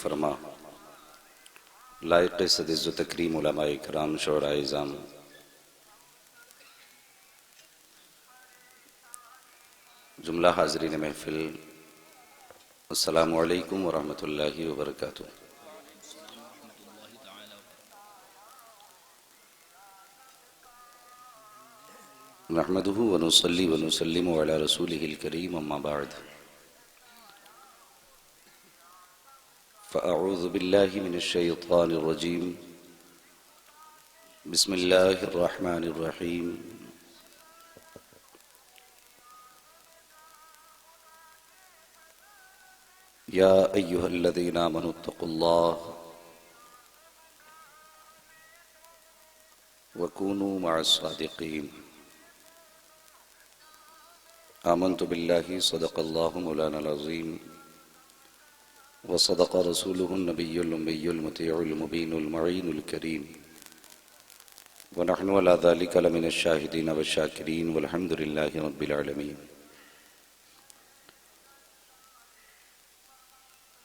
فرما، لائق صد عزت و تکریم علماء کرام، شعراء اعظام، جملہ حاضرین محفل، السلام علیکم ورحمۃ اللہ وبرکاتہ۔ نحمده ونصلي ونسلم على رسوله الكريم، اما بعد فاعوذ بالله من الشیطان الرجیم، بسم اللہ الرحمن الرحیم۔ یا ایہا الذین آمنوا اتقوا اللہ وکونوا مع الصادقین۔ آمنت باللہ، صدق اللہ مولانا العظیم، وصدق رسولہ النبی الأمی المطیع المبین المعین الکریم، ونحن علی ذلک لمن الشاہدین والشاکرین، والحمد للہ رب العالمین۔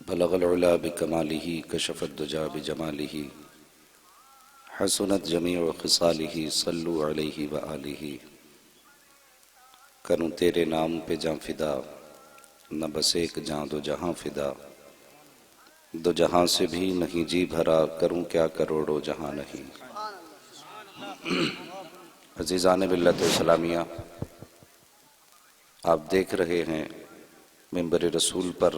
بلغ العلا بکمالہ، کشف الدجا بجمالہ، حسنت جمیع خصالہ، صلو علیہ وآلہ۔ کروں تیرے نام پہ جاں فدا، نہ بس ایک جاں دو جہاں فدا، دو جہاں سے بھی نہیں جی بھرا، کروں کیا کروڑوں جہاں نہیں۔ عزیزان ملت اسلامیہ، آپ دیکھ رہے ہیں منبر رسول پر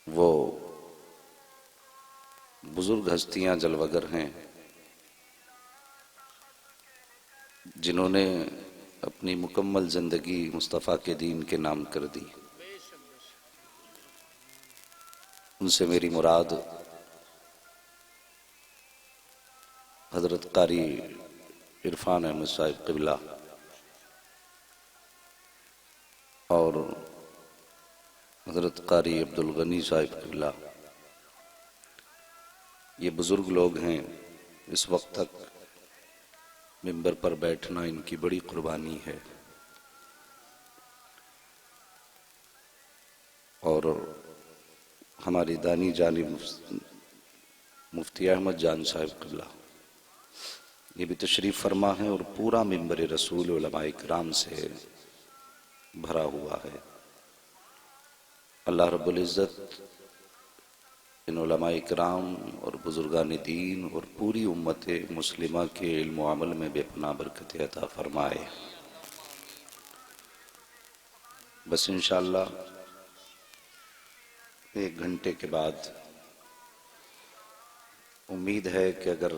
وہ بزرگ ہستیاں جلوگر ہیں جنہوں نے اپنی مکمل زندگی مصطفیٰ کے دین کے نام کر دی۔ ان سے میری مراد حضرت قاری عرفان احمد صاحب قبلہ اور حضرت قاری عبدالغنی صاحب قبلہ، یہ بزرگ لوگ ہیں۔ اس وقت تک منبر پر بیٹھنا ان کی بڑی قربانی ہے، اور ہماری دانی جانب مفتی احمد جان صاحب قبلہ یہ بھی تشریف فرما ہے، اور پورا منبر رسول علماء کرام سے بھرا ہوا ہے۔ اللہ رب العزت ان علماء کرام اور بزرگان دین اور پوری امت مسلمہ کے علم و عمل میں بے پناہ برکت عطا فرمائے۔ بس انشاءاللہ 1 گھنٹے کے بعد امید ہے کہ اگر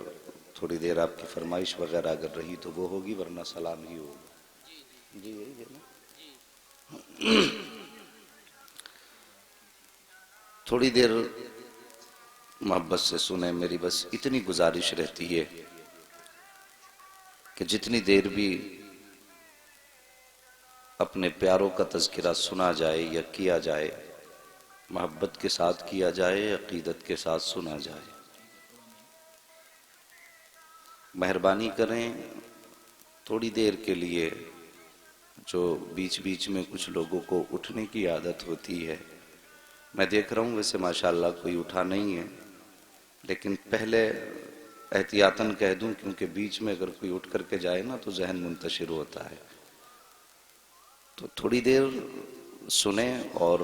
تھوڑی دیر آپ کی فرمائش وغیرہ اگر رہی تو وہ ہوگی، ورنہ سلام ہی ہوگا۔ جی یہی ہے نا؟ تھوڑی دیر محبت سے سنیں، میری بس اتنی گزارش رہتی ہے کہ جتنی دیر بھی اپنے پیاروں کا تذکرہ سنا جائے یا کیا جائے، محبت کے ساتھ کیا جائے، عقیدت کے ساتھ سنا جائے۔ مہربانی کریں تھوڑی دیر کے لیے، جو بیچ بیچ میں کچھ لوگوں کو اٹھنے کی عادت ہوتی ہے، میں دیکھ رہا ہوں ویسے ماشاءاللہ کوئی اٹھا نہیں ہے، لیکن پہلے احتیاطاً کہہ دوں، کیونکہ بیچ میں اگر کوئی اٹھ کر کے جائے نا تو ذہن منتشر ہوتا ہے۔ تو تھوڑی دیر سنیں، اور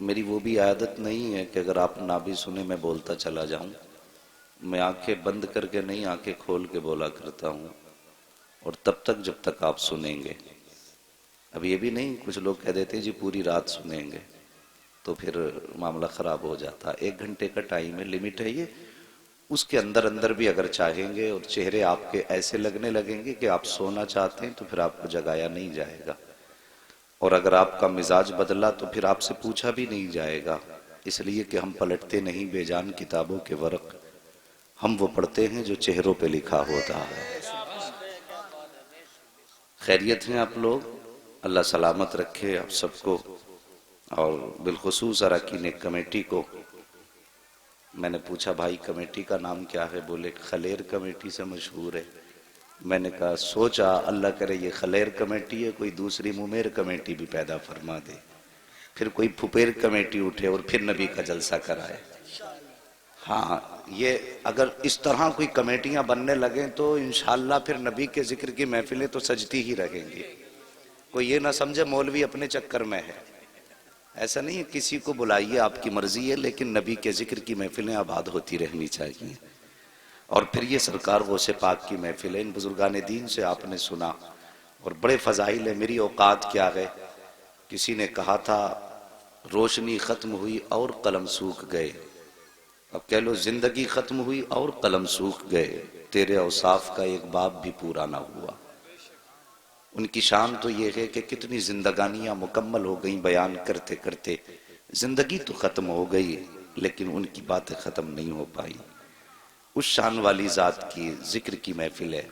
میری وہ بھی عادت نہیں ہے کہ اگر آپ نہ بھی سنیں میں بولتا چلا جاؤں۔ میں آنکھیں بند کر کے نہیں، آنکھیں کھول کے بولا کرتا ہوں، اور تب تک جب تک آپ سنیں گے۔ اب یہ بھی نہیں، کچھ لوگ کہہ دیتے جی پوری رات سنیں گے، تو پھر معاملہ خراب ہو جاتا۔ 1 گھنٹے کا ٹائم ہے، لمٹ ہے یہ، اس کے اندر بھی اگر چاہیں گے اور چہرے آپ کے ایسے لگنے لگیں گے کہ آپ سونا چاہتے ہیں تو پھر آپ کو جگایا نہیں جائے گا، اور اگر آپ کا مزاج بدلا تو پھر آپ سے پوچھا بھی نہیں جائے گا، اس لیے کہ ہم پلٹتے نہیں بے جان کتابوں کے ورق، ہم وہ پڑھتے ہیں جو چہروں پہ لکھا ہوتا ہے۔ خیریت ہیں آپ لوگ؟ اللہ سلامت رکھے آپ سب کو، اور بالخصوص اراکین کمیٹی کو۔ میں نے پوچھا بھائی کمیٹی کا نام کیا ہے؟ بولے خلیر کمیٹی سے مشہور ہے۔ میں نے کہا سوچا اللہ کرے یہ خلیر کمیٹی ہے، کوئی دوسری ممیر کمیٹی بھی پیدا فرما دے، پھر کوئی پھپیر کمیٹی اٹھے اور پھر نبی کا جلسہ کرائے۔ ہاں یہ اگر اس طرح کوئی کمیٹیاں بننے لگیں تو انشاءاللہ پھر نبی کے ذکر کی محفلیں تو سجتی ہی رہیں گی۔ کوئی یہ نہ سمجھے مولوی اپنے چکر میں ہے، ایسا نہیں ہے، کسی کو بلائیے آپ کی مرضی ہے، لیکن نبی کے ذکر کی محفلیں آباد ہوتی رہنی چاہیے۔ اور پھر یہ سرکار غوث پاک کی محفل ہے، ان بزرگان دین سے آپ نے سنا اور بڑے فضائل ہیں۔ میری اوقات کیا ہے، کسی نے کہا تھا روشنی ختم ہوئی اور قلم سوکھ گئے، اب کہہ لو زندگی ختم ہوئی اور قلم سوکھ گئے، تیرے اوصاف کا ایک باب بھی پورا نہ ہوا۔ ان کی شان تو یہ ہے کہ کتنی زندگانیاں مکمل ہو گئیں بیان کرتے کرتے، زندگی تو ختم ہو گئی لیکن ان کی باتیں ختم نہیں ہو پائی۔ اس شان والی ذات کی ذکر کی محفل ہے،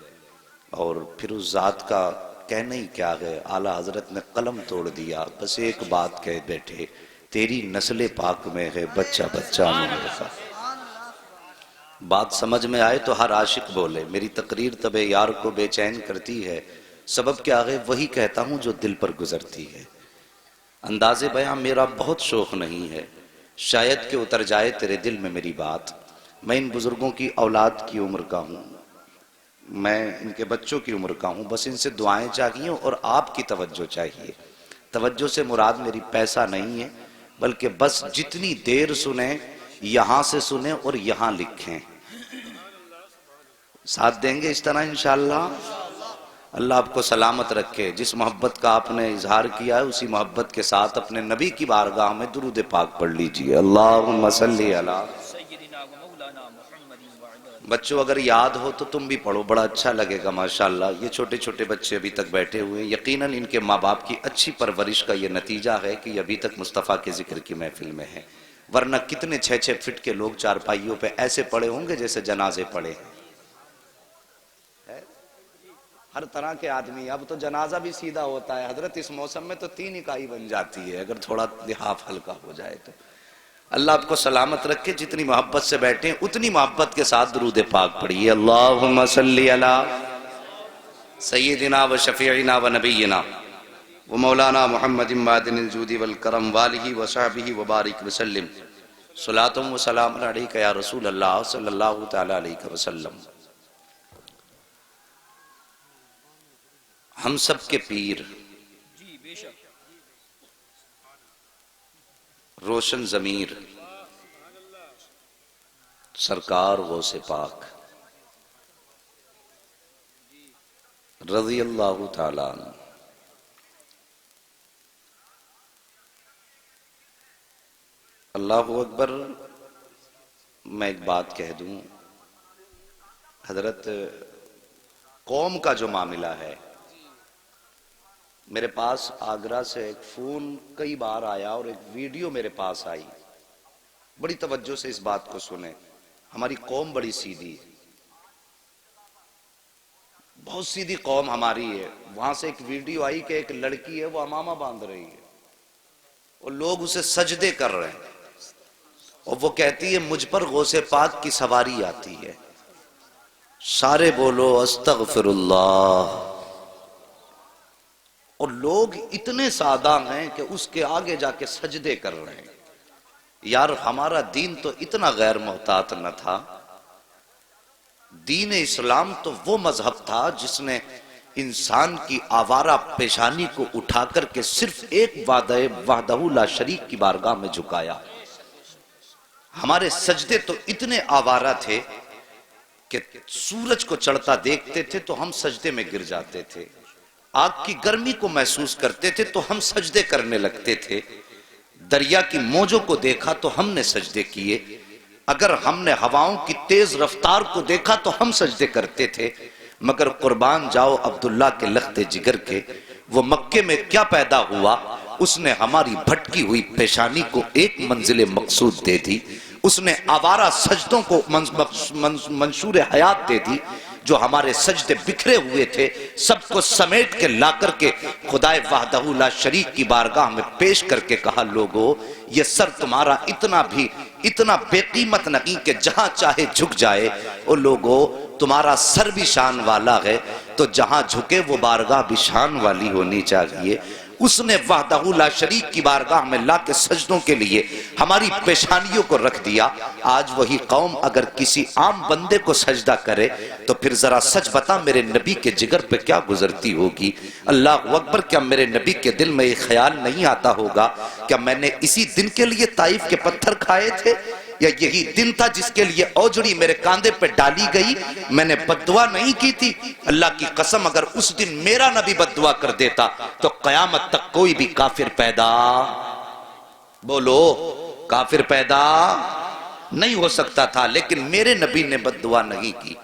اور پھر اس ذات کا کہنا ہی کیا ہے، اعلیٰ حضرت نے قلم توڑ دیا، بس ایک بات کہہ بیٹھے، تیری نسل پاک میں ہے بچہ بچہ نور کا۔ بات سمجھ میں آئے تو ہر عاشق بولے، میری تقریر طب یار کو بے چین کرتی ہے، سبب کیا ہے وہی کہتا ہوں جو دل پر گزرتی ہے۔ انداز بیان میرا بہت شوق نہیں ہے، شاید کہ اتر جائے تیرے دل میں میری بات۔ میں ان بزرگوں کی اولاد کی عمر کا ہوں، میں ان کے بچوں کی عمر کا ہوں، بس ان سے دعائیں چاہیے اور آپ کی توجہ چاہیے۔ توجہ سے مراد میری پیسہ نہیں ہے، بلکہ بس جتنی دیر سنیں یہاں سے سنیں اور یہاں لکھیں۔ ساتھ دیں گے اس طرح انشاءاللہ؟ اللہ آپ کو سلامت رکھے۔ جس محبت کا آپ نے اظہار کیا ہے اسی محبت کے ساتھ اپنے نبی کی بارگاہ میں درود پاک پڑھ لیجئے، اللہم صلی علی۔ بچوں اگر یاد ہو تو تم بھی پڑھو، بڑا اچھا لگے گا ماشاءاللہ۔ یہ چھوٹے چھوٹے بچے ابھی تک بیٹھے ہوئے ہیں، یقیناً ان کے ماں باپ کی اچھی پرورش کا یہ نتیجہ ہے کہ یہ ابھی تک مصطفیٰ کے ذکر کی محفل میں ہے، ورنہ کتنے 6-6 فٹ کے لوگ چارپائیوں پہ ایسے پڑے ہوں گے جیسے جنازے پڑے ہیں۔ ہر طرح کے آدمی، اب تو جنازہ بھی سیدھا ہوتا ہے حضرت، اس موسم میں تو 3 اکائی بن جاتی ہے اگر تھوڑا لحاف ہلکا ہو جائے تو۔ اللہ آپ کو سلامت رکھے، جتنی محبت سے بیٹھیں اتنی محبت کے ساتھ درود پاک پڑھیے، اللہم صلی علی سیدنا و شفیعنا و نبینا و مولانا محمد معدن الجود والکرم والہ و صحبہ وبارک وسلم، صلاۃ و سلام علیک یا رسول اللہ صلی اللہ تعالی علیہ وسلم۔ ہم سب کے پیر روشن ضمیر سرکار غوث پاک رضی اللہ تعالیٰ عنہ، اللہ اکبر۔ میں ایک بات کہہ دوں، حضرت قوم کا جو معاملہ ہے، میرے پاس آگرہ سے ایک فون کئی بار آیا اور ایک ویڈیو میرے پاس آئی، بڑی توجہ سے اس بات کو سنیں۔ ہماری قوم بڑی سیدھی، بہت سیدھی قوم ہماری ہے۔ وہاں سے ایک ویڈیو آئی کہ ایک لڑکی ہے وہ امامہ باندھ رہی ہے اور لوگ اسے سجدے کر رہے ہیں، اور وہ کہتی ہے مجھ پر غوث پاک کی سواری آتی ہے۔ سارے بولو استغفر اللہ۔ اور لوگ اتنے سادہ ہیں کہ اس کے آگے جا کے سجدے کر رہے ہیں۔ یار ہمارا دین تو اتنا غیر محتاط نہ تھا، دین اسلام تو وہ مذہب تھا جس نے انسان کی آوارہ پیشانی کو اٹھا کر کے صرف ایک وحدہ لا شریک کی بارگاہ میں جھکایا۔ ہمارے سجدے تو اتنے آوارہ تھے کہ سورج کو چڑھتا دیکھتے تھے تو ہم سجدے میں گر جاتے تھے، آگ کی گرمی کو محسوس کرتے تھے تو ہم سجدے کرنے لگتے تھے، دریا کی موجوں کو دیکھا تو ہم نے سجدے کیے، اگر ہم نے ہواؤں کی تیز رفتار کو دیکھا تو ہم سجدے کرتے تھے۔ مگر قربان جاؤ عبداللہ کے لخت جگر کے، وہ مکے میں کیا پیدا ہوا، اس نے ہماری بھٹکی ہوئی پیشانی کو ایک منزل مقصود دے دی، اس نے آوارہ سجدوں کو منشور حیات دے دی، جو ہمارے سجدے بکھرے ہوئے تھے سب کو سمیٹ کے لا کر کے خدائے وحدہ لا شریک کی بارگاہ میں پیش کر کے کہا لوگو یہ سر تمہارا اتنا بے قیمت نہیں کہ جہاں چاہے جھک جائے۔ او لوگو تمہارا سر بھی شان والا ہے تو جہاں جھکے وہ بارگاہ بھی شان والی ہونی چاہیے۔ اس نے وحدہ لا شریک کی بارگاہ میں لا کے سجدوں کے لیے ہماری پیشانیوں کو رکھ دیا۔ آج وہی قوم اگر کسی عام بندے کو سجدہ کرے تو پھر ذرا سچ بتا میرے نبی کے جگر پہ کیا گزرتی ہوگی؟ اللہ اکبر، کیا میرے نبی کے دل میں یہ خیال نہیں آتا ہوگا کیا میں نے اسی دن کے لیے طائف کے پتھر کھائے تھے، یا یہی دن تھا جس کے لیے اوجڑی میرے کاندھے پہ ڈالی گئی؟ میں نے بد دعا نہیں کی تھی؟ اللہ کی قسم اگر اس دن میرا نبی بد دعا کر دیتا تو قیامت تک کوئی بھی کافر پیدا، بولو، کافر پیدا نہیں ہو سکتا تھا، لیکن میرے نبی نے بد دعا نہیں کی۔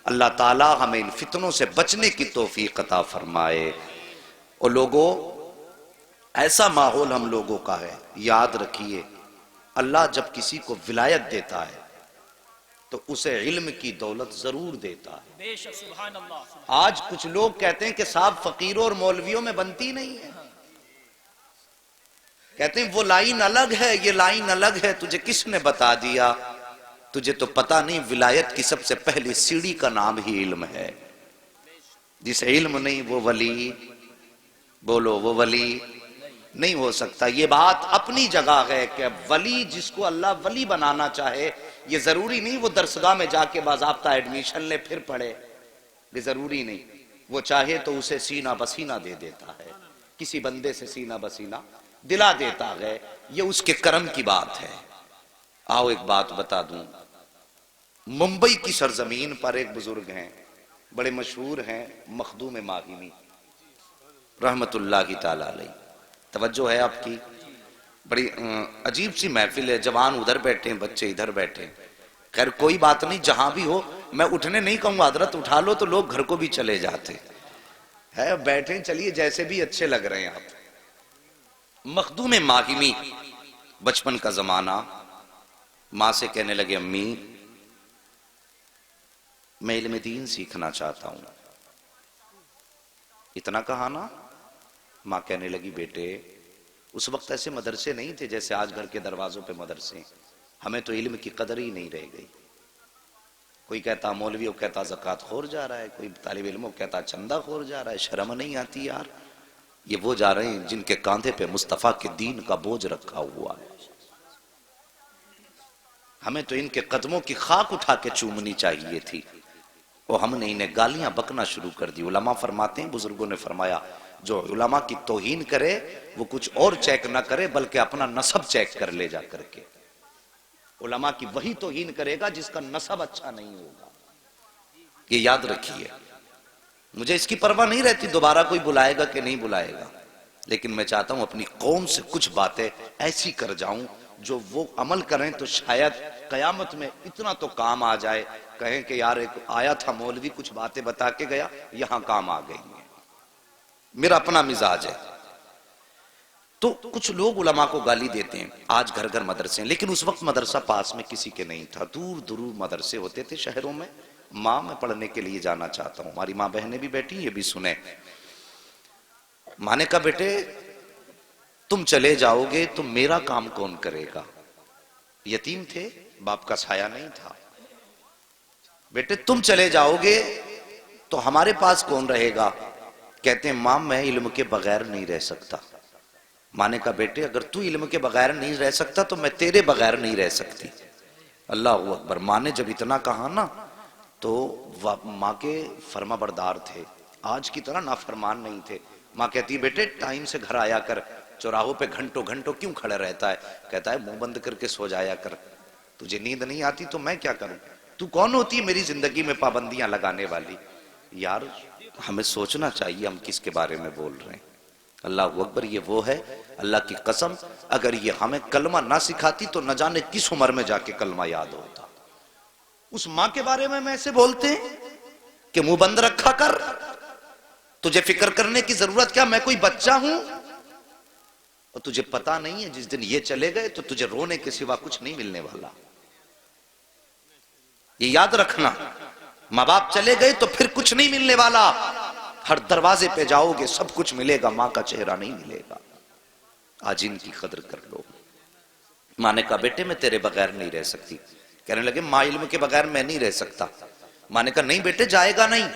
اللہ تعالی ہمیں ان فتنوں سے بچنے کی توفیق عطا فرمائے۔ اور لوگوں، ایسا ماحول ہم لوگوں کا ہے، یاد رکھیے اللہ جب کسی کو ولایت دیتا ہے تو اسے علم کی دولت ضرور دیتا ہے۔ بے شک، سبحان اللہ۔ آج کچھ لوگ کہتے ہیں کہ صاحب فقیروں اور مولویوں میں بنتی نہیں ہے، کہتے ہیں وہ لائن الگ ہے، یہ لائن الگ ہے۔ تجھے کس نے بتا دیا؟ تجھے تو پتا نہیں ولایت کی سب سے پہلی سیڑھی کا نام ہی علم ہے۔ جسے علم نہیں وہ ولی، بولو، وہ ولی نہیں ہو سکتا۔ یہ بات اپنی جگہ ہے کہ ولی جس کو اللہ ولی بنانا چاہے، یہ ضروری نہیں وہ درسگاہ میں جا کے باضابطہ ایڈمیشن لے پھر پڑھے، یہ ضروری نہیں۔ وہ چاہے تو اسے سینہ بسینہ دے دیتا ہے، کسی بندے سے سینہ بسینہ دلا دیتا ہے، یہ اس کے کرم کی بات ہے۔ آؤ ایک بات بتا دوں، ممبئی کی سرزمین پر ایک بزرگ ہیں، بڑے مشہور ہیں، مخدوم ماہیمی رحمت اللہ تعالی علیہ۔ توجہ ہے آپ کی؟ بڑی عجیب سی محفل ہے، جوان ادھر بیٹھے ہیں، بچے ادھر بیٹھے ہیں۔ خیر کوئی بات نہیں، جہاں بھی ہو میں اٹھنے نہیں کہوں گا، حضرت اٹھا لو تو لوگ گھر کو بھی چلے جاتے ہیں، بیٹھیں، چلیے جیسے بھی اچھے لگ رہے ہیں آپ۔ مخدوم ماہیمی، بچپن کا زمانہ، ماں سے کہنے لگے امی میں علم دین سیکھنا چاہتا ہوں۔ اتنا کہا نا؟ ماں کہنے لگی بیٹے اس وقت ایسے مدرسے نہیں تھے جیسے آج گھر کے دروازوں پہ مدرسے، ہمیں تو علم کی قدر ہی نہیں رہ گئی۔ کوئی کہتا مولویوں کہتا زکوٰۃ خور جا رہا ہے، کوئی طالب علموں کہتا چندہ خور جا رہا ہے۔ شرم نہیں آتی یار؟ یہ وہ جا رہے ہیں جن کے کاندھے پہ مصطفیٰ کے دین کا بوجھ رکھا ہوا ہے۔ ہمیں تو ان کے قدموں کی خاک اٹھا کے چومنی چاہیے تھی، اور ہم نے انہیں گالیاں بکنا شروع کر دی۔ علماء فرماتے ہیں، بزرگوں نے فرمایا جو علماء کی توہین کرے وہ کچھ اور چیک نہ کرے بلکہ اپنا نسب چیک کر لے جا کر کے۔ علماء کی وہی توہین کرے گا جس کا نسب اچھا نہیں ہوگا، یہ یاد رکھیے۔ مجھے اس کی پرواہ نہیں رہتی دوبارہ کوئی بلائے گا کہ نہیں بلائے گا، لیکن میں چاہتا ہوں اپنی قوم سے کچھ باتیں ایسی کر جاؤں جو وہ عمل کریں تو شاید قیامت میں اتنا تو کام آ جائے، کہیں کہ یار ایک آیا تھا مولوی کچھ باتیں بتا کے گیا، یہاں کام آ گئی ہیں۔ میرا اپنا مزاج ہے۔ تو کچھ لوگ علماء کو گالی دیتے ہیں، آج گھر گھر مدرسے ہیں، لیکن اس وقت مدرسہ پاس میں کسی کے نہیں تھا، دور دور مدرسے ہوتے تھے شہروں میں۔ ماں میں پڑھنے کے لیے جانا چاہتا ہوں، ہماری ماں بہنیں بھی بیٹھی یہ بھی سنیں۔ ماں نے کہا بیٹے تم چلے جاؤ گے تو میرا کام کون کرے گا؟ یتیم تھے، باپ کا سایہ نہیں تھا۔ بیٹے تم چلے جاؤ گے تو ہمارے پاس کون رہے گا؟ کہتے ہیں ماں میں علم کے بغیر نہیں رہ سکتا۔ ماں نے کہا بیٹے اگر تو علم کے بغیر نہیں رہ سکتا تو میں تیرے بغیر نہیں رہ سکتی۔ اللہ اکبر۔ ماں نے جب اتنا کہا نا تو ماں کے فرما بردار تھے، آج کی طرح نافرمان نہیں تھے۔ ماں کہتی بیٹے ٹائم سے گھر آیا کر، چوراہوں پہ گھنٹوں گھنٹوں کیوں کھڑا رہتا ہے؟ کہتا ہے منہ بند کر کے سو جایا کر، تجھے نیند نہیں آتی تو میں کیا کروں؟ تو کون ہوتی ہے میری زندگی میں پابندیاں لگانے والی؟ یار ہمیں سوچنا چاہیے ہم کس کے بارے میں بول رہے ہیں۔ اللہ اکبر۔ یہ وہ ہے، اللہ کی قسم اگر یہ ہمیں کلمہ نہ سکھاتی تو نہ جانے کس عمر میں جا کے کلمہ یاد ہوتا۔ اس ماں کے بارے میں ایسے بولتے ہیں کہ منہ بند رکھا کر، تجھے فکر کرنے کی ضرورت کیا، میں کوئی بچہ ہوں؟ اور تجھے پتا نہیں ہے جس دن یہ چلے گئے تو تجھے رونے کے سوا کچھ نہیں ملنے والا۔ یہ یاد رکھنا، ماں باپ چلے گئے تو پھر کچھ نہیں ملنے والا۔ ہر دروازے پہ جاؤ گے سب کچھ ملے گا، ماں کا چہرہ نہیں ملے گا۔ آج ان کی قدر کر لو۔ ماں نے کہا بیٹے میں تیرے بغیر نہیں رہ سکتی۔ کہنے لگے ماں علم کے بغیر میں نہیں رہ سکتا۔ ماں نے کہا نہیں بیٹے جائے گا نہیں.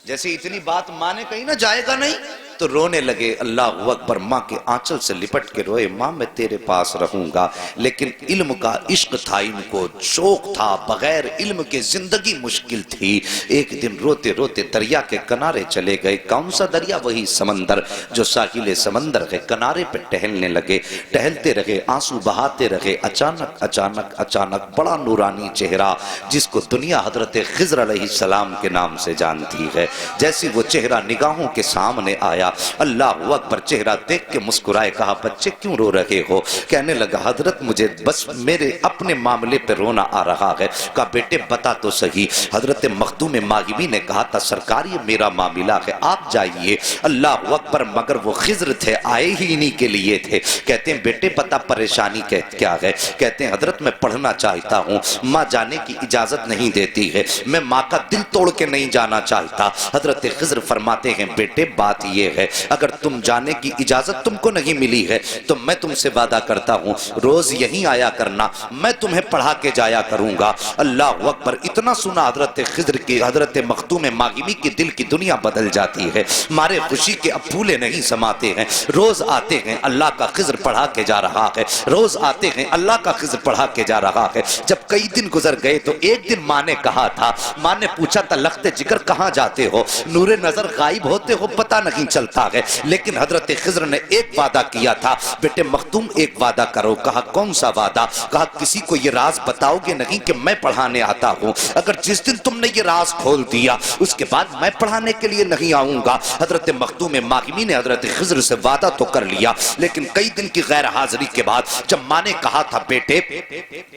جیسے اتنی بات ماں نے کہی نا جائے گا نہیں تو رونے لگے. اللہ اکبر. ماں کے آنچل سے لپٹ کے روئے. ماں میں تیرے پاس رہوں گا. لیکن علم کا عشق تھا ان کو, شوق تھا, بغیر علم کے زندگی مشکل تھی. ایک دن روتے روتے دریا کے کنارے چلے گئے. کون سا دریا؟ وہی سمندر جو ساحل سمندر ہے. کنارے پہ ٹہلنے لگے. ٹہلتے رہے, آنسو بہاتے رہے. اچانک اچانک اچانک بڑا نورانی چہرہ جس کو دنیا حضرت خضر علیہ السلام کے نام سے جانتی ہے, جیسی وہ چہرہ نگاہوں کے سامنے آیا. اللہ اکبر. چہرہ دیکھ کے مسکرائے. کہا بچے کیوں رو رہے ہو؟ کہنے لگا حضرت مجھے بس میرے اپنے معاملے پہ رونا آ رہا ہے. کہا بیٹے بتا تو صحیح. حضرت مخدوم ماغمی نے کہا تھا سرکار یہ میرا معاملہ ہے, آپ جائیے. اللہ اکبر. مگر وہ خضر تھے, آئے ہی انہی کے لیے تھے. کہتے ہیں بیٹے بتا پریشانی کیا ہے؟ کہتے ہیں حضرت میں پڑھنا چاہتا ہوں, ماں جانے کی اجازت نہیں دیتی ہے. میں ماں کا دل توڑ کے نہیں جانا چاہتا. حضرت خضر فرماتے ہیں بیٹے بات یہ ہے, اگر تم جانے کی اجازت تم کو نہیں ملی ہے تو میں تم سے وعدہ کرتا ہوں روز یہیں آیا کرنا, میں تمہیں پڑھا کے جایا کروں گا. اللہ اکبر. اتنا سنا حضرت خضر کی, حضرت مخدوم ماغمی کی دل کی دنیا بدل جاتی ہے. مارے خوشی کے اب پھولے نہیں سماتے ہیں. روز آتے ہیں, اللہ کا خضر پڑھا کے جا رہا ہے. روز آتے ہیں, اللہ کا خضر پڑھا کے جا رہا ہے. جب کئی دن گزر گئے تو ایک دن ماں نے کہا تھا, ماں نے پوچھا تھا لخت جگر کہاں جاتے ہو؟ نور نظر غائب ہوتے ہو پتہ نہیں چلتا ہے. لیکن حضرت خضر نے ایک وعدہ کیا تھا, بیٹے مخدوم ایک وعدہ کرو. کہا کون سا وعدہ؟ کہا کسی کو یہ راز بتاؤ گے نہیں کہ میں پڑھانے آتا ہوں. اگر جس دن تم نے یہ راز کھول دیا اس کے بعد میں پڑھانے کے لیے نہیں آؤں گا. حضرت مخدوم ماغمی نے حضرت خضر سے وعدہ تو کر لیا, لیکن کئی دن کی غیر حاضری کے بعد جب ماں نے کہا تھا بیٹے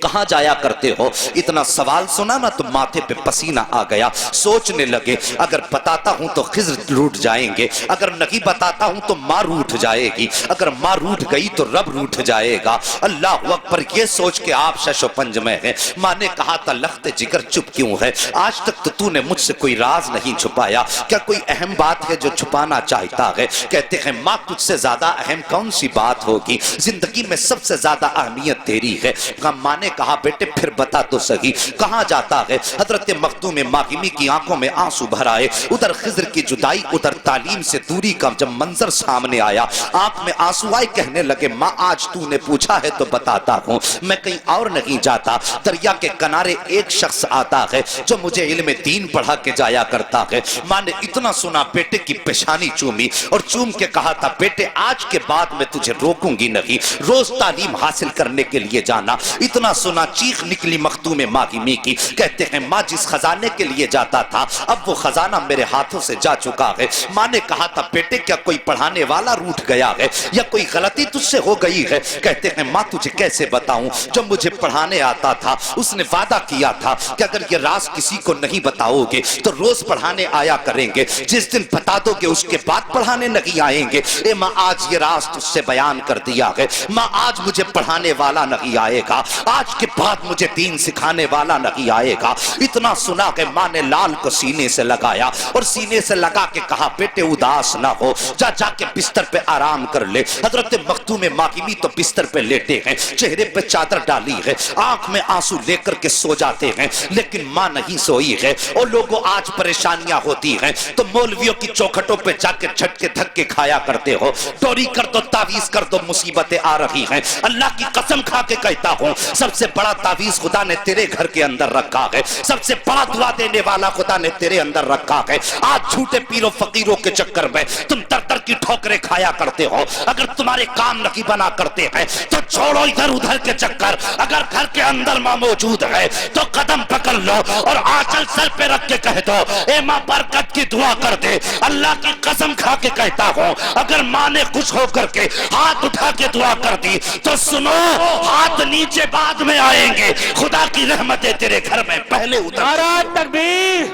کہاں جایا کرتے ہو, اتنا سوال سنا نا تو ماتھے پہ پسینہ آ گیا. سوچنے لگے اگر بتاتا ہوں تو خضر روٹ جائیں گے, اگر نہیں بتاتا ہوں تو ماں روٹ جائے گی, اگر ماں روٹ گئی تو رب روٹ جائے گا. اللہ اکبر. یہ سوچ کے آپ شش و پنج میں ہیں. ماں نے کہا تھا لخت جگر چپ کیوں ہے؟ آج تک تو نے مجھ سے کوئی راز نہیں چھپایا, کیا کوئی اہم بات ہے جو چھپانا چاہتا ہے؟ کہتے ہیں ماں تجھ سے زیادہ اہم کون سی بات ہوگی, زندگی میں سب سے زیادہ اہمیت تیری ہے. ماں نے کہا بیٹے پھر بتا تو صحیح کہاں جاتا ہے؟ حضرت مخدوم ماغمی کی آنکھوں میں آنسو بھر آئے. ادھر خضر کی جدائی, ادھر تعلیم سے دوری کا جب منظر سامنے آیا, آنکھ میں آنسو آئے. کہنے لگے ماں آج تو نے پوچھا ہے تو بتاتا ہوں, میں کہیں اور نہیں جاتا. دریا کے کنارے ایک شخص آتا ہے جو مجھے علم دین پڑھا کے جایا کرتا ہے. ماں نے اتنا سنا بیٹے کی پیشانی چومی اور چوم کے کہا تھا بیٹے آج کے بعد میں تجھے روکوں گی نہیں, روز تعلیم حاصل کرنے کے لیے جانا. اتنا سنا چیخ نکلی مخدوم ماغمی کی. کہتے ہیں ماں جس خزانے کے لیے جاتا تھا اب وہ خزانہ میرے ہاتھوں سے جا چکا ہے. ماں نے کہا تھا بیٹے کیا کوئی پڑھانے والا روٹھ گیا ہے یا کوئی غلطی تجھ سے ہو گئی ہے؟ کہتے ہیں ماں تجھے کیسے بتاؤں, جو مجھے پڑھانے آتا تھا اس نے وعدہ کیا تھا کہ اگر یہ راز کسی کو نہیں بتاؤ گے تو روز پڑھانے آیا کریں گے, جس دن بتا دو گے اس کے بعد پڑھانے نہیں آئیں گے. اے ماں آج یہ راز تجھ سے بیان کر دیا ہے. ماں آج مجھے پڑھانے والا نہیں آئے گا, آج کے بعد مجھے دین سکھانے والا نہیں آئے گا. اتنا سنا کہ ماں نے لال کو سینے سے لگایا اور سینے سے لگا کے کہا بیٹے اداس نہ ہو, جا کے بستر پہ آرام کر لے. حضرت مخدوم ماغمی تو بستر پہ لیٹے ہیں, چہرے پہ چادر ڈالی ہے, آنکھ میں آنسو لے کر کے سو جاتے ہیں. لیکن ماں نہیں سوئی ہے. اور لوگوں آج پریشانیاں ہوتی ہیں تو مولویوں کی چوکھٹوں پہ جا کے جھٹکے دھکے کھایا کرتے ہو. ٹوری کر دو, تعویذ کر دو, مصیبتیں آ رہی ہیں. اللہ کی قسم کھا کے کہتا ہوں سب سے بڑا تعویذ خدا نے تیرے گھر کے اندر رکھا ہے, سب سے بڑا دعا دینے والا خدا نے تیرے اندر رکھا ہے. آج جھوٹے پیروں فقیروں کے چکر میں تم در در کی ٹھوکریں کھایا کرتے ہو. اگر تمہارے کام نہیں بنا کرتے ہیں تو چھوڑو ادھر ادھر کے چکر. اگر گھر کے اندر ماں موجود ہے تو قدم پکڑ لو اور آنچل سر پہ رکھ کے کہہ دو اے ماں برکت کی دعا کر دے. اللہ کی قسم کھا کے کہتا ہوں اگر ماں نے خوش ہو کر کے ہاتھ اٹھا کے دعا کر دی تو سنو ہاتھ نیچے بعد میں آئیں گے, خدا کی رحمتیں تیرے گھر میں پہلے اتر. نعرہ تکبیر,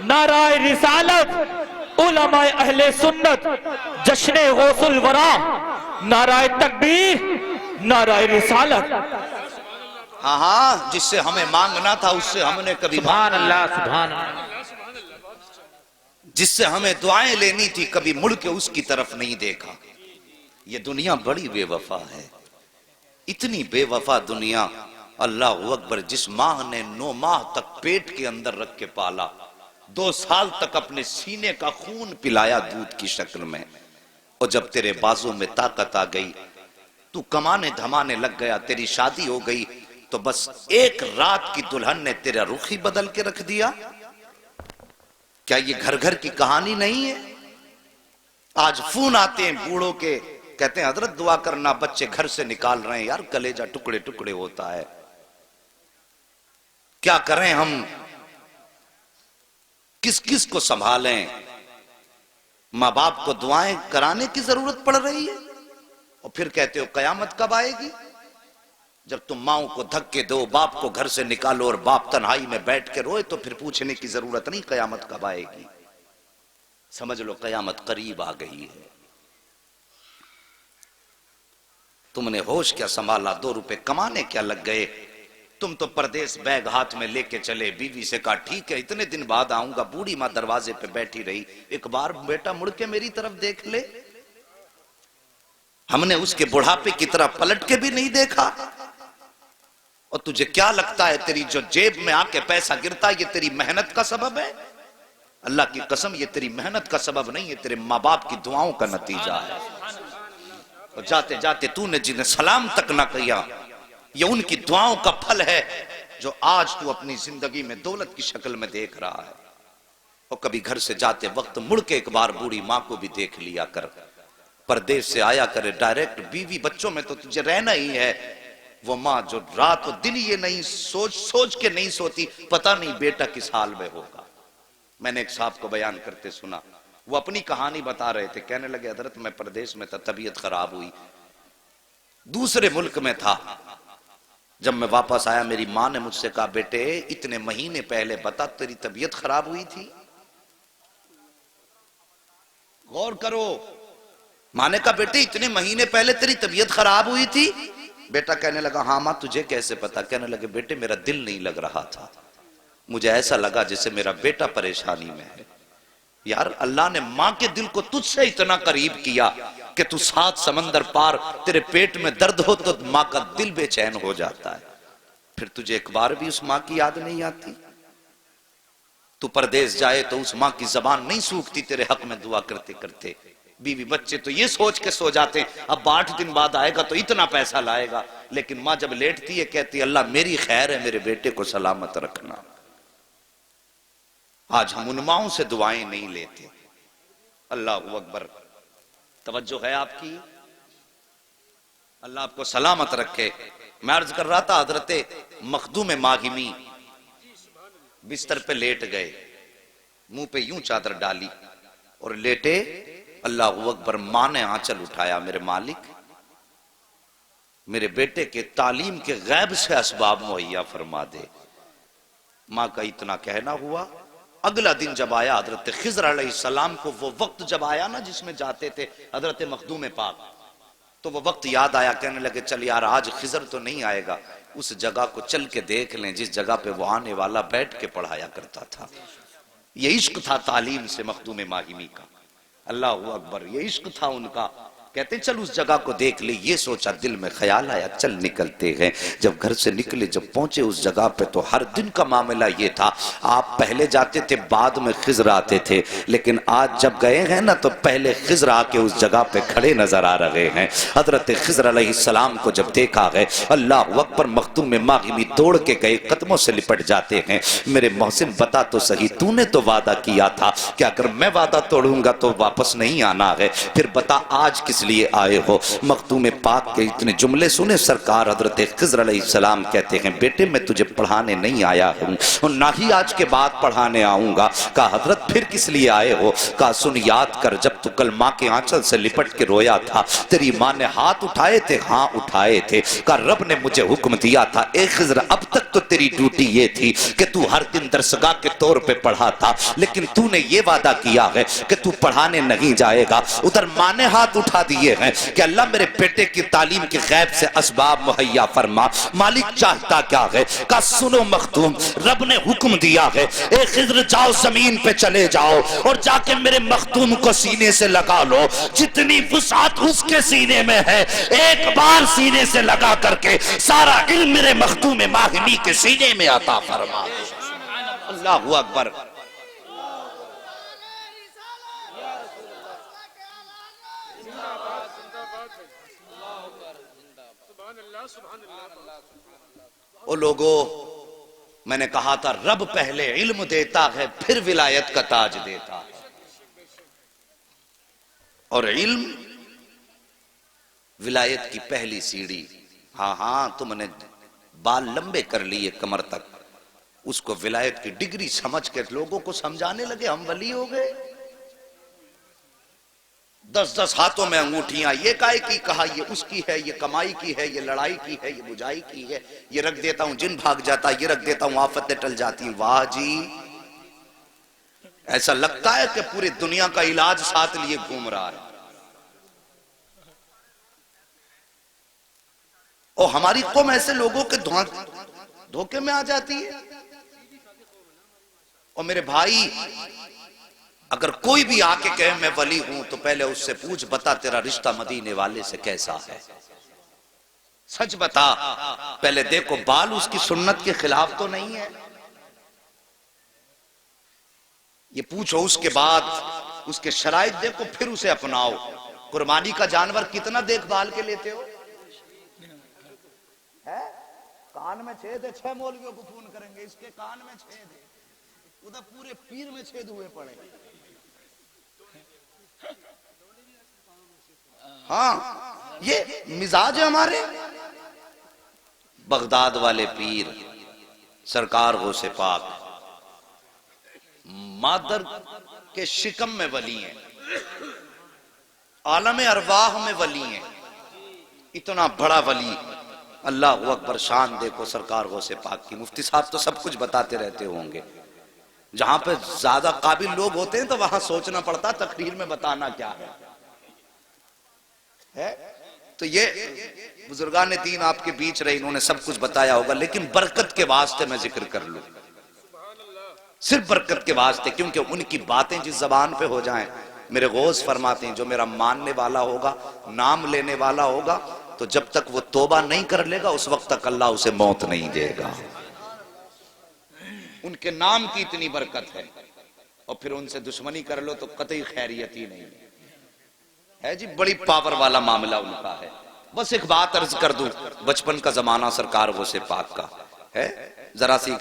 نعرہ رسالت, علماء اہل سنت, جشن غوث الورا, نعرہ تکبیر, نعرہ رسالت. ہاں جس سے ہمیں مانگنا تھا اس سے ہم نے کبھی سبحان اللہ, سبحان اللہ. جس سے ہمیں دعائیں لینی تھی کبھی مڑ کے اس کی طرف نہیں دیکھا. یہ دنیا بڑی بے وفا ہے, اتنی بے وفا دنیا اللہ اکبر، جس ماں نے 9 ماہ تک پیٹ کے اندر رکھ کے پالا، 2 سال تک اپنے سینے کا خون پلایا دودھ کی شکل میں، اور جب تیرے بازو میں طاقت آ گئی، تو کمانے دھمانے لگ گیا، تیری شادی ہو گئی، تو بس ایک رات کی دلہن نے تیرا رخ ہی بدل کے رکھ دیا؟ کیا یہ گھر گھر کی کہانی نہیں ہے؟ آج فون آتے ہیں بوڑھوں کے، کہتے ہیں حضرت دعا کرنا، بچے گھر سے نکال رہے ہیں، یار کلیجہ ٹکڑے ٹکڑے ہوتا ہے، کیا کریں ہم، کس کس کو سنبھالیں؟ ماں باپ کو دعائیں کرانے کی ضرورت پڑ رہی ہے، اور پھر کہتے ہو قیامت کب آئے گی؟ جب تم ماؤں کو دھکے دو، باپ کو گھر سے نکالو، اور باپ تنہائی میں بیٹھ کے روئے، تو پھر پوچھنے کی ضرورت نہیں قیامت کب آئے گی۔ سمجھ لو قیامت قریب آ گئی ہے۔ تم نے ہوش کیا سنبھالا، 2 روپے کمانے کیا لگ گئے؟ تم تو پردیس بیگ ہاتھ میں لے کے چلے، بیوی سے کہا ٹھیک ہے اتنے دن بعد آؤں گا، بوڑھی ماں دروازے پہ بیٹھی رہی، ایک بار بیٹا مڑ کے میری طرف دیکھ لے۔ ہم نے اس کے بڑھاپے کی طرف پلٹ کے بھی نہیں دیکھا۔ اور تجھے کیا لگتا ہے تیری جو جیب میں آ کے پیسہ گرتا یہ تیری محنت کا سبب ہے؟ اللہ کی قسم یہ تیری محنت کا سبب نہیں ہے، تیرے ماں باپ کی دعاؤں کا نتیجہ ہے۔ اور جاتے جاتے تو نے جنہیں سلام تک نہ کیا، یہ ان کی دعاؤں کا پھل ہے جو آج تو اپنی زندگی میں دولت کی شکل میں دیکھ رہا ہے۔ اور کبھی گھر سے جاتے وقت مڑ کے ایک بار بوڑھی ماں کو بھی دیکھ لیا کر، پردیس سے آیا کرے ڈائریکٹ، بیوی بچوں میں تو تجھے رہنا ہی ہے۔ وہ ماں جو رات و دن یہ نہیں سوچ کے نہیں سوتی، پتہ نہیں بیٹا کس حال میں ہوگا۔ میں نے ایک صاحب کو بیان کرتے سنا، وہ اپنی کہانی بتا رہے تھے، کہنے لگے حضرت میں پردیس میں تھا، طبیعت خراب ہوئی، دوسرے ملک میں تھا، جب میں واپس آیا میری ماں نے مجھ سے کہا بیٹے اتنے مہینے پہلے بتا تیری طبیعت خراب ہوئی تھی؟ غور کرو، ماں نے کہا بیٹے اتنے مہینے پہلے تیری طبیعت خراب ہوئی تھی؟ بیٹا کہنے لگا ہاں ماں تجھے کیسے پتا؟ کہنے لگے بیٹے میرا دل نہیں لگ رہا تھا، مجھے ایسا لگا جیسے میرا بیٹا پریشانی میں ہے۔ یار اللہ نے ماں کے دل کو تجھ سے اتنا قریب کیا کہ تو 7 سمندر پار تیرے پیٹ میں درد ہو تو ماں کا دل بے چین ہو جاتا ہے، پھر تجھے ایک بار بھی اس ماں کی یاد نہیں آتی؟ تو پردیس جائے تو اس ماں کی زبان نہیں سوکھتی تیرے حق میں دعا کرتے کرتے، بیوی بچے تو یہ سوچ کے سو جاتے ہیں اب 8 دن بعد آئے گا تو اتنا پیسہ لائے گا، لیکن ماں جب لیٹتی ہے کہتی اللہ میری خیر ہے میرے بیٹے کو سلامت رکھنا۔ آج ہم ان ماؤں سے دعائیں نہیں لیتے۔ اللہ اکبر، توجہ ہے آپ کی؟ اللہ آپ کو سلامت رکھے۔ میں عرض کر رہا تھا حضرت مخدوم ماہمی بستر پہ لیٹ گئے، منہ پہ یوں چادر ڈالی اور لیٹے، اللہ اکبر، ماں نے آنچل اٹھایا، میرے مالک میرے بیٹے کے تعلیم کے غیب سے اسباب مہیا فرما دے۔ ماں کا اتنا کہنا ہوا، اگلا دن جب آیا حضرت خضر علیہ السلام کو وہ وقت جب آیا نا جس میں جاتے تھے حضرت مخدوم پاک، تو وہ وقت یاد آیا، کہنے لگے چل یار آج خضر تو نہیں آئے گا، اس جگہ کو چل کے دیکھ لیں جس جگہ پہ وہ آنے والا بیٹھ کے پڑھایا کرتا تھا۔ یہ عشق تھا تعلیم سے مخدوم ماہمی کا، اللہ اکبر، یہ عشق تھا ان کا۔ کہتے چل اس جگہ کو دیکھ لے، یہ سوچا دل میں خیال آیا چل نکلتے ہیں۔ جب گھر سے نکلے جب پہنچے اس جگہ پہ تو ہر دن کا معاملہ یہ تھا، آپ پہلے جاتے تھے بعد میں خضر آتے تھے، لیکن آج جب گئے ہیں نا تو پہلے خضر آ کے اس جگہ پہ کھڑے نظر آ رہے ہیں۔ حضرت خضر علیہ السلام کو جب دیکھا گئے، اللہ اکبر، مخدوم ماہمی دوڑ کے گئے، قدموں سے لپٹ جاتے ہیں، میرے محسن بتا تو صحیح، تو نے تو وعدہ کیا تھا کہ اگر میں وعدہ توڑوں گا تو واپس نہیں آنا ہے، پھر بتا آج کس لیے آئے ہو؟ مخدوم پاک کے اتنے جملے سنے سرکار حضرت خضر علیہ السلام کہتے ہیں بیٹے میں تجھے پڑھانے نہیں آیا ہوں اور نہ ہی آج کے بعد پڑھانے آؤں گا۔ کہا حضرت پھر کس لیے آئے ہو؟ کہا سن یاد کر جب تو کل ماں کے آنچل سے لپٹ کے رویا تھا تیری ماں نے ہاتھ اٹھائے تھے؟ ہاں اٹھائے تھے۔ کہا رب نے مجھے حکم دیا تھا اے خضر اب تک تو تیری ڈیوٹی یہ تھی کہ تو ہر دن درسگاہ کے طور پہ پڑھاتا، لیکن تو نے یہ وعدہ کیا ہے کہ تو پڑھانے نہیں جائے گا۔ ادھر ماں نے ہاتھ اٹھا دیا دیے ہیں کہ اللہ میرے بیٹے کی تعلیم کے غیب سے اسباب مہیا فرما. مالک چاہتا کیا ہے؟ کہا سنو مخدوم، رب نے حکم دیا ہے اے خضر جاؤ زمین پہ چلے جاؤ اور جا کے میرے مخدوم کو سینے سے لگا لو. جتنی وسعت اس کے سینے میں ہے ایک بار سینے سے لگا کر کے سارا علم میرے مخدوم ماہمی کے سینے میں عطا فرما. اللہ اکبر. او لوگو، میں نے کہا تھا رب پہلے علم دیتا ہے پھر ولایت کا تاج دیتا ہے. اور علم ولایت کی پہلی سیڑھی. ہاں تم نے بال لمبے کر لیے کمر تک، اس کو ولایت کی ڈگری سمجھ کے لوگوں کو سمجھانے لگے ہم ولی ہو گئے. 10 ہاتھوں میں انگوٹھیاں، یہ کائے کی؟ کہا یہ اس کی ہے، یہ کمائی کی ہے، یہ لڑائی کی ہے، یہ بجائی کی ہے. یہ رکھ دیتا ہوں جن بھاگ جاتا، یہ رکھ دیتا ہوں آفتیں ٹل جاتی. واہ جی، ایسا لگتا ہے کہ پوری دنیا کا علاج ساتھ لیے گھوم رہا ہے. اور ہماری قوم ایسے لوگوں کے دھوکے میں آ جاتی ہے. اور میرے بھائی، اگر کوئی بھی آ کے کہے میں ولی ہوں تو پہلے اس سے پوچھ بتا تیرا رشتہ مدینے والے سے کیسا ہے. سچ بتا. پہلے دیکھو بال اس کی سنت کے خلاف تو نہیں ہے. یہ پوچھو، اس کے بعد اس کے شرائط دیکھو پھر اسے اپناؤ. قربانی کا جانور کتنا دیکھ بھال کے لیتے ہو؟ کان میں چھید ہے، 6 مولویوں کو فون کریں گے اس کے کان میں چھید ہے، ادھر پورے پیر میں چھید ہوئے پڑے. ہاں یہ مزاج ہے ہمارے. بغداد والے پیر سرکار غوث پاک مادر کے شکم میں ولی ہیں، عالم ارواح میں ولی ہیں. اتنا بڑا ولی. اللہ اکبر. شان دیکھو سرکار غوث پاک کی. مفتی صاحب تو سب کچھ بتاتے رہتے ہوں گے. جہاں پہ زیادہ قابل لوگ ہوتے ہیں تو وہاں سوچنا پڑتا تقریر میں بتانا کیا ہے. تو یہ بزرگان دین آپ کے بیچ رہے، انہوں نے سب کچھ بتایا ہوگا، لیکن برکت کے واسطے میں ذکر کر لوں. صرف برکت کے واسطے، کیونکہ ان کی باتیں جس زبان پہ ہو جائیں. میرے غوث فرماتے ہیں جو میرا ماننے والا ہوگا، نام لینے والا ہوگا، تو جب تک وہ توبہ نہیں کر لے گا اس وقت تک اللہ اسے موت نہیں دے گا. ان کے نام کی اتنی برکت ہے. اور پھر ان سے دشمنی کر لو تو قطعی خیریت ہی نہیں ہے جی. بڑی پاور والا معاملہ ان کا ہے. بس ایک بات عرض کر دوں، بچپن کا زمانہ سرکار غوث پاک کا ہے. ذرا سی